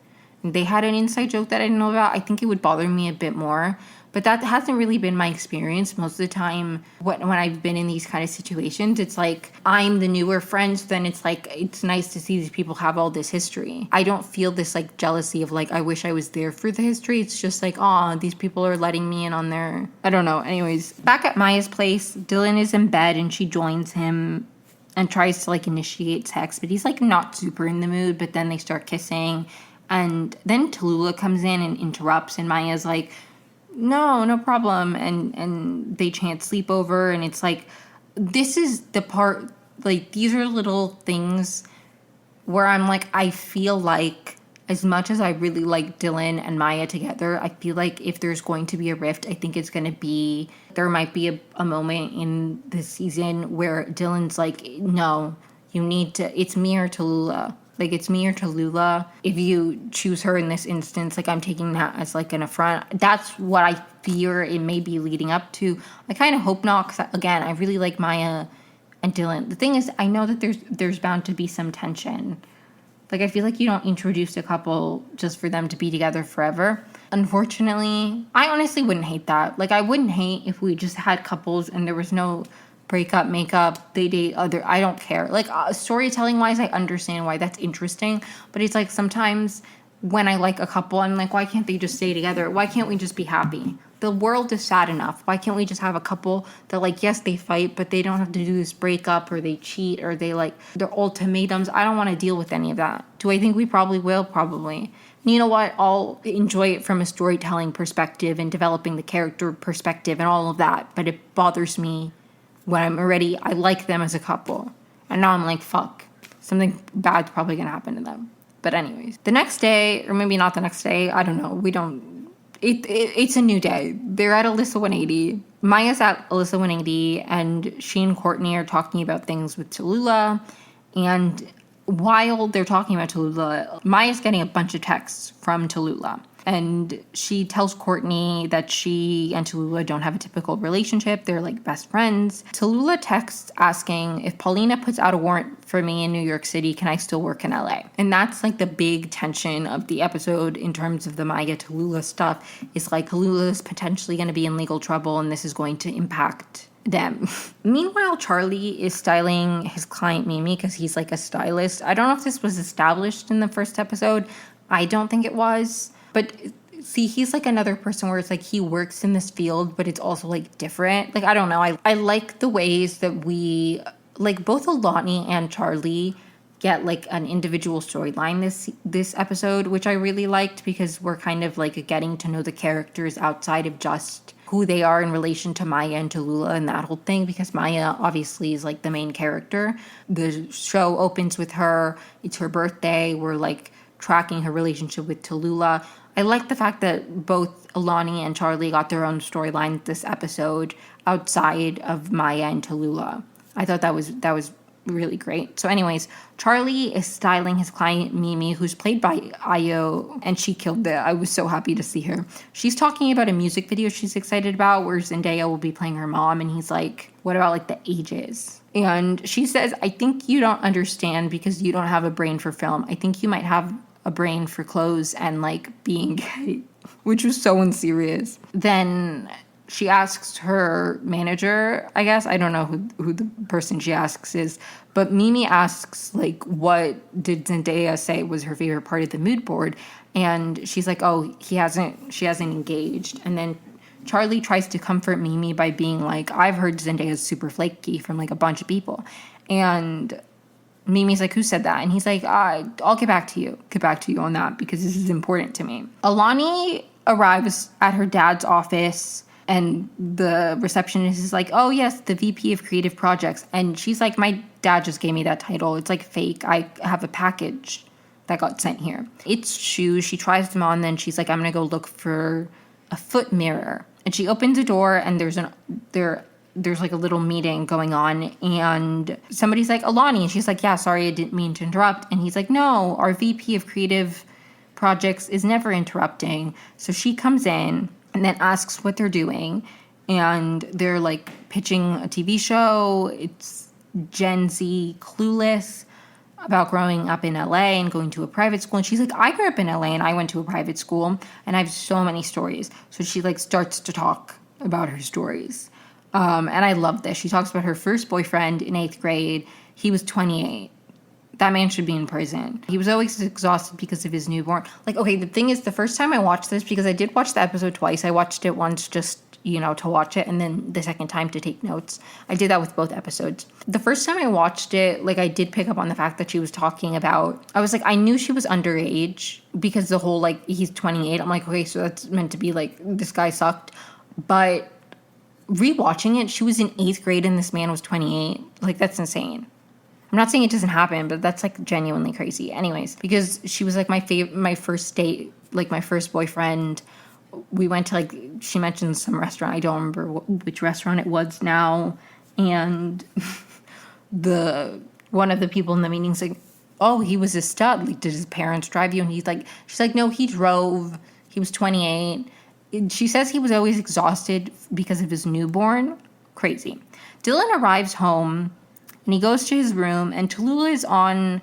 and they had an inside joke that I didn't know about, I think it would bother me a bit more. But that hasn't really been my experience. Most of the time when I've been in these kind of situations, it's like I'm the newer friend, so then it's like it's nice to see these people have all this history. I don't feel this like jealousy of like I wish I was there for the history. It's just like, oh, these people are letting me in on their, I don't know. Anyways, back at Maya's place, Dylan is in bed and she joins him and tries to like initiate sex, but he's like not super in the mood. But then they start kissing, and then Tallulah comes in and interrupts, and Maya's like, no problem, and they chant sleepover, and it's like, this is the part, like, these are little things where I'm like, I feel like as much as I really like Dylan and Maya together, I feel like if there's going to be a rift, I think it's going to be, there might be a moment in this season where Dylan's like, no, you need to, it's me or Tallulah. Like, it's me or Tallulah. If you choose her in this instance, like, I'm taking that as, like, an affront. That's what I fear it may be leading up to. I kind of hope not, because, again, I really like Maya and Dylan. The thing is, I know that there's bound to be some tension. Like, I feel like you don't introduce a couple just for them to be together forever. Unfortunately, I honestly wouldn't hate that. Like, I wouldn't hate if we just had couples and there was no breakup, makeup, they date other, I don't care. Like, storytelling wise, I understand why that's interesting, but it's like sometimes when I like a couple, I'm like, why can't they just stay together? Why can't we just be happy? The world is sad enough. Why can't we just have a couple that, like, yes, they fight, but they don't have to do this breakup, or they cheat, or they like their ultimatums? I don't want to deal with any of that. Do I think we probably will? Probably. And you know what? I'll enjoy it from a storytelling perspective and developing the character perspective and all of that, but it bothers me when I like them as a couple. And now I'm like, fuck, something bad's probably gonna happen to them. But anyways, the next day, or maybe not the next day, I don't know. It's a new day. They're at Alyssa 180. Maya's at Alyssa 180, and she and Courtney are talking about things with Tallulah. And while they're talking about Tallulah, Maya's getting a bunch of texts from Tallulah. And she tells Courtney that she and Tallulah don't have a typical relationship. They're like best friends. Tallulah texts asking, if Paulina puts out a warrant for me in New York City, can I still work in LA? And that's like the big tension of the episode in terms of the Maya Tallulah stuff. Is like Tallulah is potentially going to be in legal trouble, and this is going to impact them. Meanwhile, Charlie is styling his client Mimi because he's like a stylist. I don't know if this was established in the first episode. I don't think it was. But see, he's like another person where it's like he works in this field, but it's also like different. Like, I don't know. I like the ways that we, like, both Alani and Charlie get like an individual storyline this episode, which I really liked, because we're kind of like getting to know the characters outside of just who they are in relation to Maya and Tallulah and that whole thing, because Maya obviously is like the main character. The show opens with her. It's her birthday. We're like tracking her relationship with Tallulah. I like the fact that both Alani and Charlie got their own storyline this episode outside of Maya and Tallulah. I thought that was really great. So anyways, Charlie is styling his client Mimi, who's played by Ayo, and she killed it. I was so happy to see her. She's talking about a music video she's excited about where Zendaya will be playing her mom, and he's like, what about like the ages? And she says, I think you don't understand because you don't have a brain for film. I think you might have a brain for clothes and like being gay, which was so unserious. Then she asks her manager, I guess. I don't know who the person she asks is. But Mimi asks, like, what did Zendaya say was her favorite part of the mood board? And she's like, oh, she hasn't engaged. And then Charlie tries to comfort Mimi by being like, I've heard Zendaya's super flaky from, like, a bunch of people. And Mimi's like, who said that? And he's like, I'll get back to you on that because this is important to me. Alani arrives at her dad's office and the receptionist is like, oh yes, the VP of Creative Projects. And she's like, my dad just gave me that title. It's like fake. I have a package that got sent here. It's shoes. She tries them on. Then she's like, I'm going to go look for a foot mirror. And she opens a door and there's like a little meeting going on and somebody's like, Alani. And she's like, yeah, sorry, I didn't mean to interrupt. And he's like, no, our VP of Creative Projects is never interrupting. So she comes in and then asks what they're doing. And they're like pitching a TV show. It's Gen Z Clueless about growing up in LA and going to a private school. And she's like, I grew up in LA and I went to a private school and I have so many stories. So she like starts to talk about her stories. And I love this. She talks about her first boyfriend in 8th grade. He was 28. That man should be in prison. He was always exhausted because of his newborn. Like, okay, the thing is, the first time I watched this, because I did watch the episode twice. I watched it once just, to watch it, and then the second time to take notes. I did that with both episodes. The first time I watched it, like, I did pick up on the fact that she was talking about, I was like, I knew she was underage because the whole, like, he's 28. I'm like, okay, so that's meant to be, like, this guy sucked. But rewatching it, she was in 8th grade and this man was 28. Like, that's insane. I'm not saying it doesn't happen, but that's like genuinely crazy. Anyways, because she was like my first date, like my first boyfriend. We went to like, she mentioned some restaurant. I don't remember which restaurant it was now. And one of the people in the meeting's like, oh, he was a stud. Like, did his parents drive you? And she's like, no, he drove. He was 28. She says he was always exhausted because of his newborn. Crazy. Dylan arrives home and he goes to his room and Tallulah is on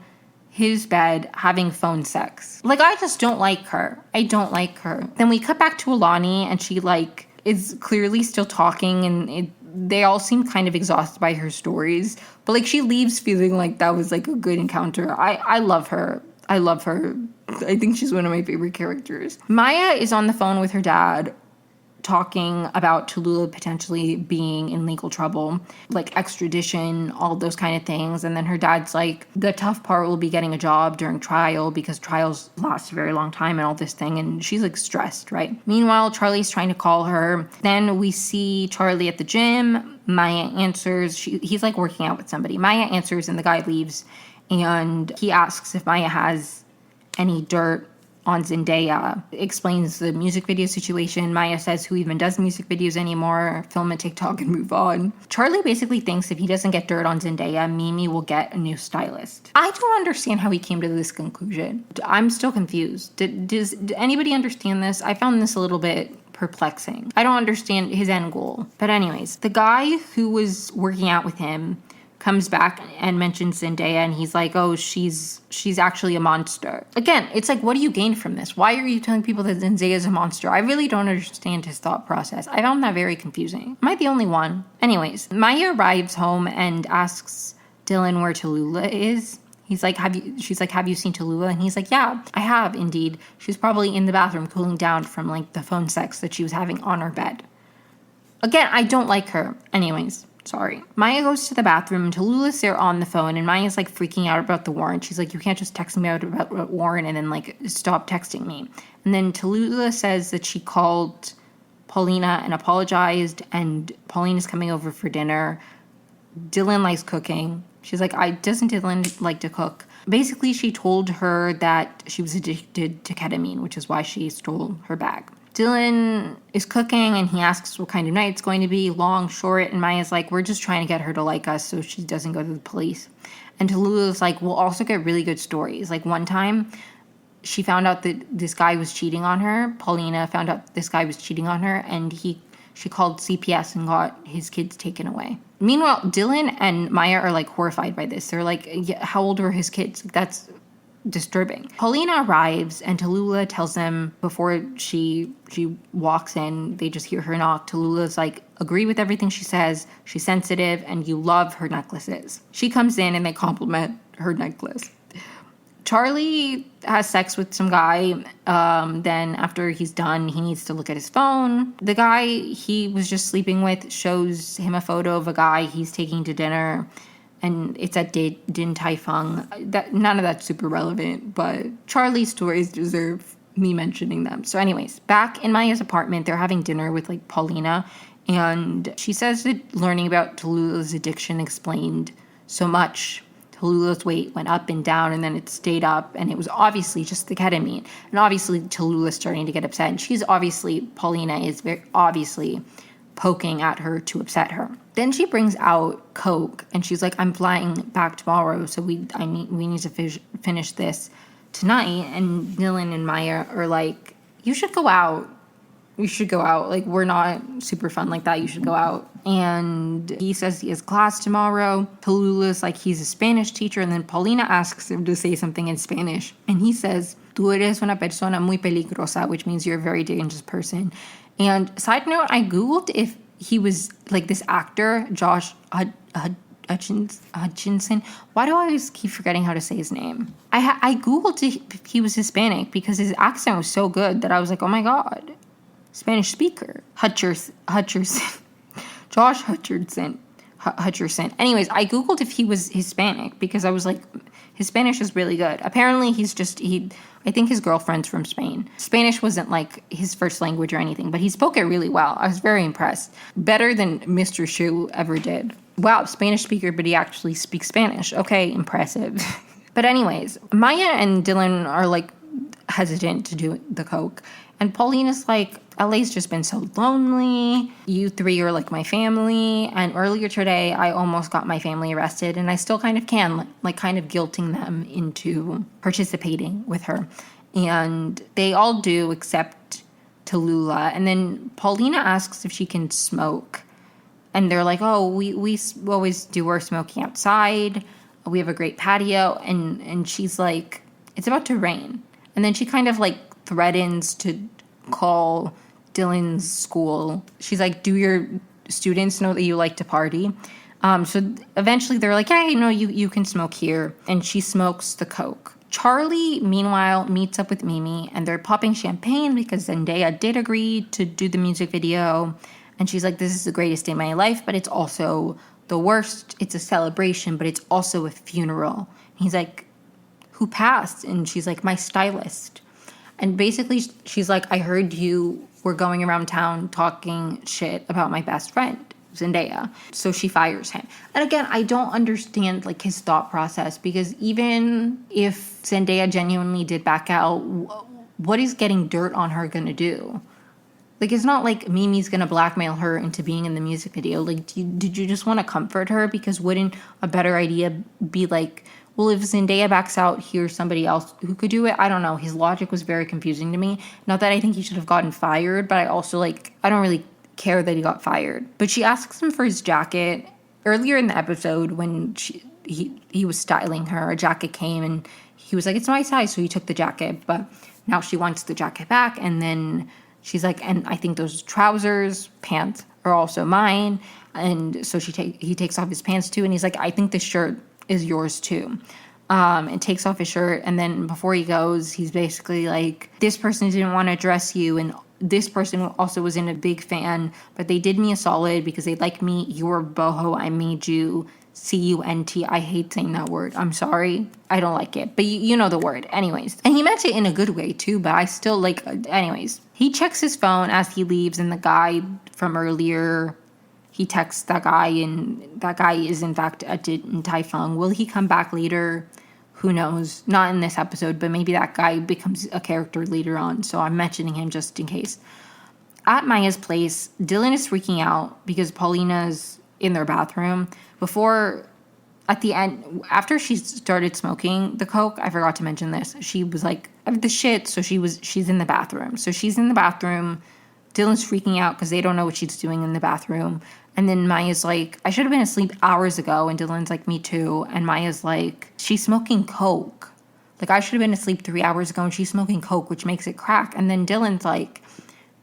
his bed having phone sex. Like, I just don't like her. I don't like her. Then we cut back to Alani and she like is clearly still talking and they all seem kind of exhausted by her stories. But like she leaves feeling like that was like a good encounter. I love her. I love her. I think she's one of my favorite characters. Maya is on the phone with her dad talking about Tallulah potentially being in legal trouble, like extradition, all those kind of things. And then her dad's like, the tough part will be getting a job during trial because trials last a very long time and all this thing. And she's like stressed, right? Meanwhile, Charlie's trying to call her. Then we see Charlie at the gym. Maya answers. He's like working out with somebody. Maya answers and the guy leaves. And he asks if Maya has any dirt on Zendaya, explains the music video situation. Maya says, who even does music videos anymore? Film a TikTok and move on. Charlie basically thinks if he doesn't get dirt on Zendaya, Mimi will get a new stylist. I don't understand how he came to this conclusion. I'm still confused. Does anybody understand this? I found this a little bit perplexing. I don't understand his end goal. But anyways, the guy who was working out with him comes back and mentions Zendaya and he's like, oh, she's actually a monster. Again, it's like, what do you gain from this? Why are you telling people that Zendaya is a monster? I really don't understand his thought process. I found that very confusing. Am I the only one? Anyways, Maya arrives home and asks Dylan where Tallulah is. She's like, have you seen Tallulah? And he's like, yeah, I have indeed. She's probably in the bathroom cooling down from like the phone sex that she was having on her bed. Again, I don't like her. Anyways. Sorry. Maya goes to the bathroom and Tallulah's there on the phone and Maya's like freaking out about the warrant. She's like, you can't just text me about warrant and then like stop texting me. And then Tallulah says that she called Paulina and apologized and Paulina's coming over for dinner. Dylan likes cooking. She's like, doesn't Dylan like to cook? Basically, she told her that she was addicted to ketamine, which is why she stole her bag. Dylan is cooking and he asks what kind of night it's going to be, long, short, and Maya's like, we're just trying to get her to like us so she doesn't go to the police. And Tallulah's like, we'll also get really good stories. Like one time, she found out that this guy was cheating on her. Paulina found out this guy was cheating on her and she called CPS and got his kids taken away. Meanwhile, Dylan and Maya are like horrified by this. They're like, yeah, how old were his kids? disturbing. Paulina arrives and Tallulah tells them before she walks in, they just hear her knock. Tallulah's like, agree with everything she says. She's sensitive and you love her necklaces. She comes in and they compliment her necklace. Charlie has sex with some guy. Then after he's done, he needs to look at his phone. The guy he was just sleeping with shows him a photo of a guy he's taking to dinner. And it's at Din Tai Fung. None of that's super relevant, but Charlie's stories deserve me mentioning them. So anyways, back in Maya's apartment, they're having dinner with like Paulina. And she says that learning about Tallulah's addiction explained so much. Tallulah's weight went up and down, and then it stayed up, and it was obviously just the ketamine. And obviously, Tallulah's starting to get upset, and Paulina is very obviously poking at her to upset her. Then she brings out Coke, and she's like, I'm flying back tomorrow, so we need to finish this tonight. And Dylan and Maya are like, you should go out. Like, we're not super fun like that. You should go out. And he says he has class tomorrow. Tallulah's like, he's a Spanish teacher. And then Paulina asks him to say something in Spanish. And he says, tú eres una persona muy peligrosa, which means you're a very dangerous person. And side note, I Googled if he was like this actor, Josh Hutchinson. Why do I always keep forgetting how to say his name? I Googled if he was Hispanic because his accent was so good that I was like, oh my God. Spanish speaker. Hutcherson. Josh Hutcherson. Anyways, I Googled if he was Hispanic because I was like, his Spanish is really good. Apparently I think his girlfriend's from Spain. Spanish wasn't like his first language or anything, but he spoke it really well. I was very impressed. Better than Mr. Shu ever did. Wow, Spanish speaker, but he actually speaks Spanish. Okay, impressive. But anyways, Maya and Dylan are like hesitant to do the coke. And Paulina's like, LA's just been so lonely. You three are like my family. And earlier today, I almost got my family arrested. And I still kind of can, like kind of guilting them into participating with her. And they all do except Tallulah. And then Paulina asks if she can smoke. And they're like, oh, we always do our smoking outside. We have a great patio. And she's like, it's about to rain. And then she kind of like threatens to call Dylan's school. She's like, do your students know that you like to party? So eventually they're like, hey, no, you can smoke here. And she smokes the coke. Charlie, meanwhile, meets up with Mimi and they're popping champagne because Zendaya did agree to do the music video. And she's like, this is the greatest day of my life, but it's also the worst. It's a celebration, but it's also a funeral. And he's like, who passed? And she's like, my stylist. And basically, she's like, I heard you were going around town talking shit about my best friend, Zendaya. So she fires him. And again, I don't understand like his thought process because even if Zendaya genuinely did back out, what is getting dirt on her going to do? Like, it's not like Mimi's going to blackmail her into being in the music video. Like, did you just want to comfort her? Because wouldn't a better idea be like, well, if Zendaya backs out, here's somebody else who could do it? I don't know. His logic was very confusing to me. Not that I think he should have gotten fired, but I also, like, I don't really care that he got fired. But she asks him for his jacket. Earlier in the episode, when he was styling her, a jacket came, and he was like, it's my size, so he took the jacket. But now she wants the jacket back, and then she's like, and I think those trousers, pants, are also mine. And so he takes off his pants, too, and he's like, I think this shirt is yours too. And takes off his shirt, and then before he goes, he's basically like, this person didn't want to address you, and this person also wasn't a big fan, but they did me a solid because they like me. You're boho, I made you. CUNT. I hate saying that word. I'm sorry. I don't like it. But you know the word. Anyways. And he meant it in a good way too, but I still like... Anyways. He checks his phone as he leaves, and the guy from earlier... He texts that guy, and that guy is, in fact, at Din Tai Fung. Will he come back later? Who knows? Not in this episode, but maybe that guy becomes a character later on, so I'm mentioning him just in case. At Maya's place, Dylan is freaking out because Paulina's in their bathroom. At the end, after she started smoking the coke, I forgot to mention this, she was like, I have the shit, so she's in the bathroom. So she's in the bathroom. Dylan's freaking out because they don't know what she's doing in the bathroom. And then Maya's like, I should have been asleep hours ago. And Dylan's like, me too. And Maya's like, she's smoking coke. Like, I should have been asleep 3 hours ago, and she's smoking coke, which makes it crack. And then Dylan's like,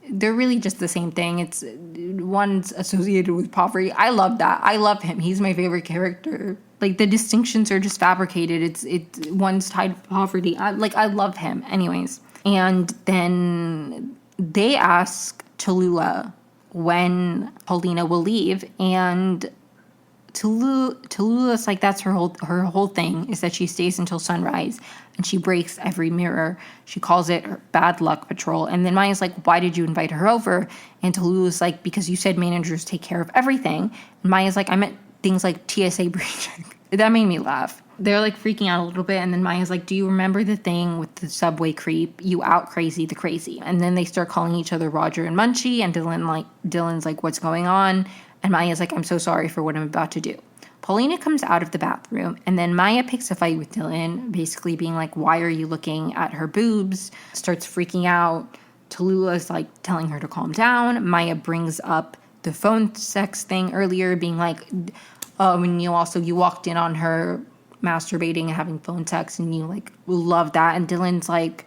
they're really just the same thing. It's one's associated with poverty. I love that. I love him. He's my favorite character. Like, the distinctions are just fabricated. It's one's tied to poverty. I love him. Anyways. And then they ask Tallulah when Paulina will leave, and Tallulah's like, that's her whole thing, is that she stays until sunrise and she breaks every mirror. She calls it her bad luck patrol. And then Maya's like, why did you invite her over? And Tallulah's like, because you said managers take care of everything. And Maya's like, I meant things like TSA breaching. That made me laugh. They're like freaking out a little bit, and then Maya's like, do you remember the thing with the subway creep? You out crazy the crazy. And then they start calling each other Roger and Munchie, and Dylan's like, what's going on? And Maya's like, I'm so sorry for what I'm about to do. Paulina comes out of the bathroom, and then Maya picks a fight with Dylan, basically being like, why are you looking at her boobs? Starts freaking out. Tallulah's like telling her to calm down. Maya brings up the phone sex thing earlier, being like, oh, and you walked in on her masturbating and having phone sex, and you like love that. And Dylan's like,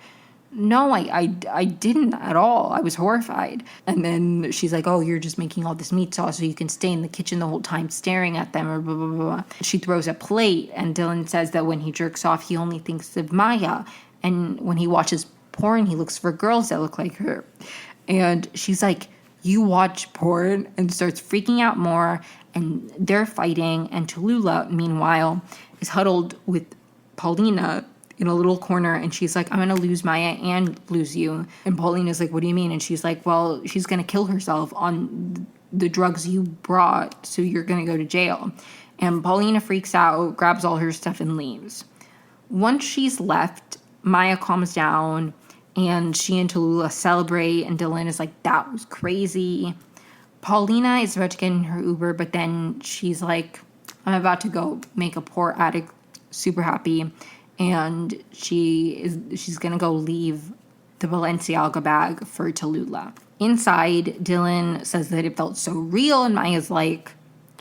no, I didn't at all. I was horrified. And then she's like, oh, you're just making all this meat sauce so you can stay in the kitchen the whole time staring at them, or blah, blah, blah. She throws a plate, and Dylan says that when he jerks off, he only thinks of Maya. And when he watches porn, he looks for girls that look like her. And she's like, you watch porn? And starts freaking out more. And they're fighting. And Tallulah, meanwhile, is huddled with Paulina in a little corner, and she's like, I'm gonna lose Maya and lose you. And Paulina's like, what do you mean? And she's like, well, she's gonna kill herself on the drugs you brought, so you're gonna go to jail. And Paulina freaks out, grabs all her stuff, and leaves. Once she's left, Maya calms down, and she and Tallulah celebrate, and Dylan is like, that was crazy. Paulina is about to get in her Uber, but then she's like, I'm about to go make a poor addict super happy. And she's gonna go leave the Balenciaga bag for Tallulah. Inside, Dylan says that it felt so real, and Maya's like,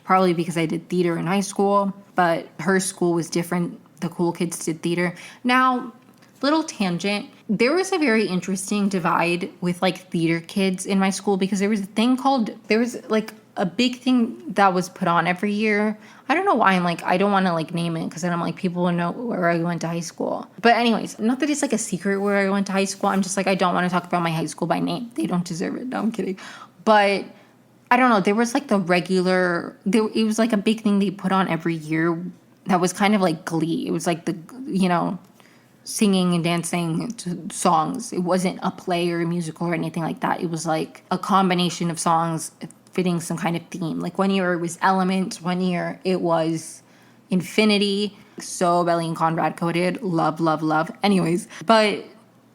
probably because I did theater in high school, but her school was different. The cool kids did theater. Now, little tangent, there was a very interesting divide with like theater kids in my school, because there was like a big thing that was put on every year. I don't know why I'm like, I don't want to like name it, because then I'm like, people will know where I went to high school. But anyways, not that it's like a secret where I went to high school. I'm just like, I don't want to talk about my high school by name. They don't deserve it. No, I'm kidding. But I don't know. There was like it was like a big thing they put on every year that was kind of like Glee. It was like singing and dancing to songs. It wasn't a play or a musical or anything like that. It was like a combination of songs fitting some kind of theme. Like one year it was Elements, one year it was Infinity. So Belly and Conrad coded. Love, love, love. Anyways, but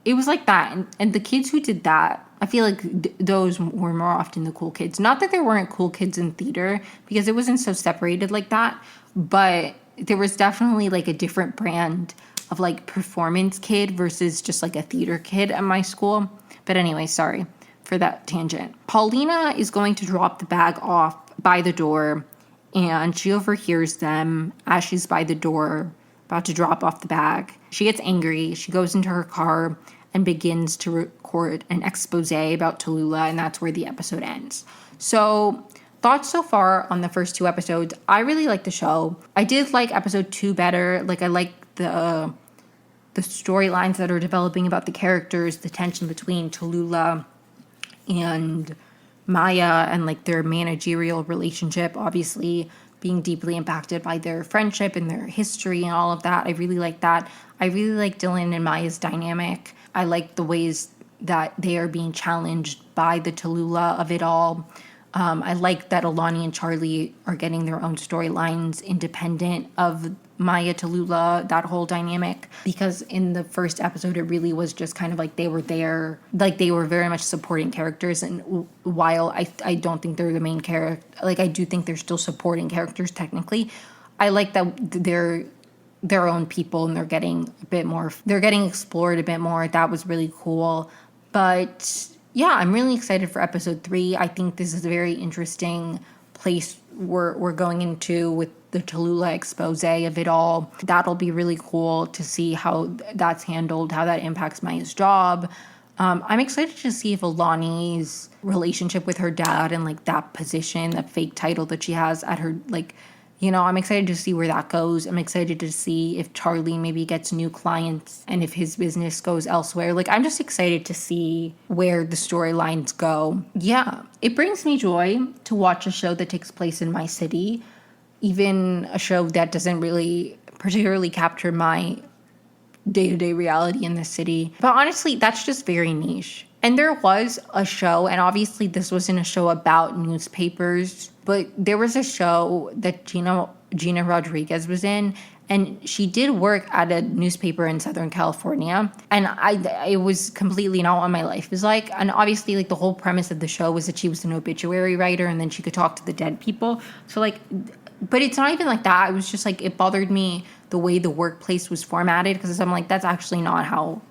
it was like that. And the kids who did that, I feel like those were more often the cool kids. Not that there weren't cool kids in theater, because it wasn't so separated like that, but there was definitely like a different brand of like performance kid versus just like a theater kid at my school. But anyway, sorry for that tangent. Paulina is going to drop the bag off by the door, and she overhears them as she's by the door about to drop off the bag. She gets angry. She goes into her car and begins to record an expose about Tallulah, and that's where the episode ends. So, thoughts so far on the first 2 episodes. I really like the show. I did like episode 2 better. Like, I like the storylines that are developing about the characters, the tension between Tallulah and Maya, and like their managerial relationship, obviously being deeply impacted by their friendship and their history and all of that. I really like that. I really like Dylan and Maya's dynamic. I like the ways that they are being challenged by the Tallulah of it all. I like that Alani and Charlie are getting their own storylines independent of Maya, Tallulah, that whole dynamic. Because in the first episode, it really was just kind of like they were there. Like they were very much supporting characters. And while I don't think they're the main character, like I do think they're still supporting characters technically. I like that they're their own people and they're getting explored a bit more. That was really cool. But yeah, I'm really excited for episode 3. I think this is a very interesting place we're going into with the Tallulah expose of it all. That'll be really cool to see how that's handled, how that impacts Maya's job. I'm excited to see if Alani's relationship with her dad and like that position, that fake title that she has at her, like, you know, I'm excited to see where that goes. I'm excited to see if Charlie maybe gets new clients and if his business goes elsewhere. Like, I'm just excited to see where the storylines go. Yeah, it brings me joy to watch a show that takes place in my city, even a show that doesn't really particularly capture my day-to-day reality in the city. But honestly, that's just very niche. And there was a show, and obviously this wasn't a show about newspapers, but there was a show that Gina Rodriguez was in, and she did work at a newspaper in Southern California, and it was completely not what my life is like. And obviously, like, the whole premise of the show was that she was an obituary writer, and then she could talk to the dead people. So, like, but it's not even like that. It was just like, it bothered me the way the workplace was formatted, because I'm like, that's actually not how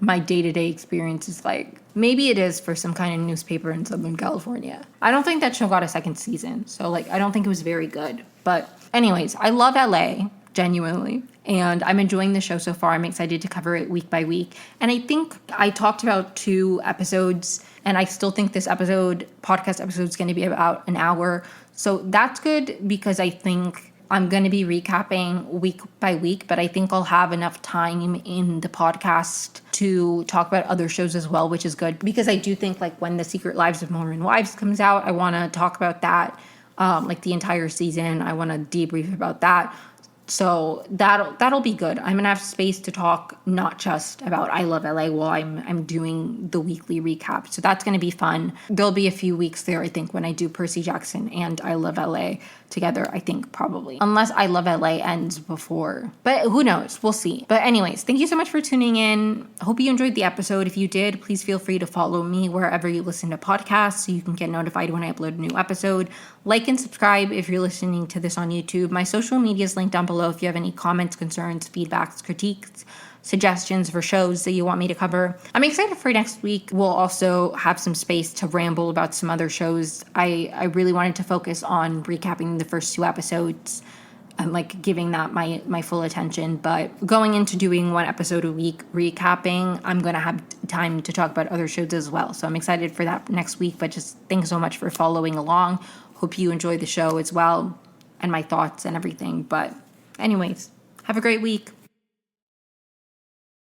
my day-to-day experience is like. Maybe it is for some kind of newspaper in Southern California. I don't think that show got a second season, so like, I don't think it was very good. But anyways, I love LA, genuinely, and I'm enjoying the show so far. I'm excited to cover it week by week. And I think I talked about 2 episodes, and I still think this podcast episode is going to be about an hour. So that's good, because I think I'm going to be recapping week by week, but I think I'll have enough time in the podcast to talk about other shows as well, which is good, because I do think, like, when The Secret Lives of Mormon Wives comes out, I want to talk about that, like the entire season. I want to debrief about that. So that'll be good. I'm gonna have space to talk not just about I Love LA while I'm doing the weekly recap. So that's gonna be fun. There'll be a few weeks there, I think, when I do Percy Jackson and I Love LA together, I think, probably. Unless I Love LA ends before. But who knows? We'll see. But anyways, thank you so much for tuning in. I hope you enjoyed the episode. If you did, please feel free to follow me wherever you listen to podcasts so you can get notified when I upload a new episode. Like and subscribe if you're listening to this on YouTube. My social media is linked down below if you have any comments, concerns, feedbacks, critiques, suggestions for shows that you want me to cover. I'm excited for next week. We'll also have some space to ramble about some other shows. I really wanted to focus on recapping the first 2 episodes and like giving that my full attention. But going into doing 1 episode a week recapping, I'm going to have time to talk about other shows as well. So I'm excited for that next week. But just thanks so much for following along. Hope you enjoy the show as well and my thoughts and everything. But anyways, have a great week.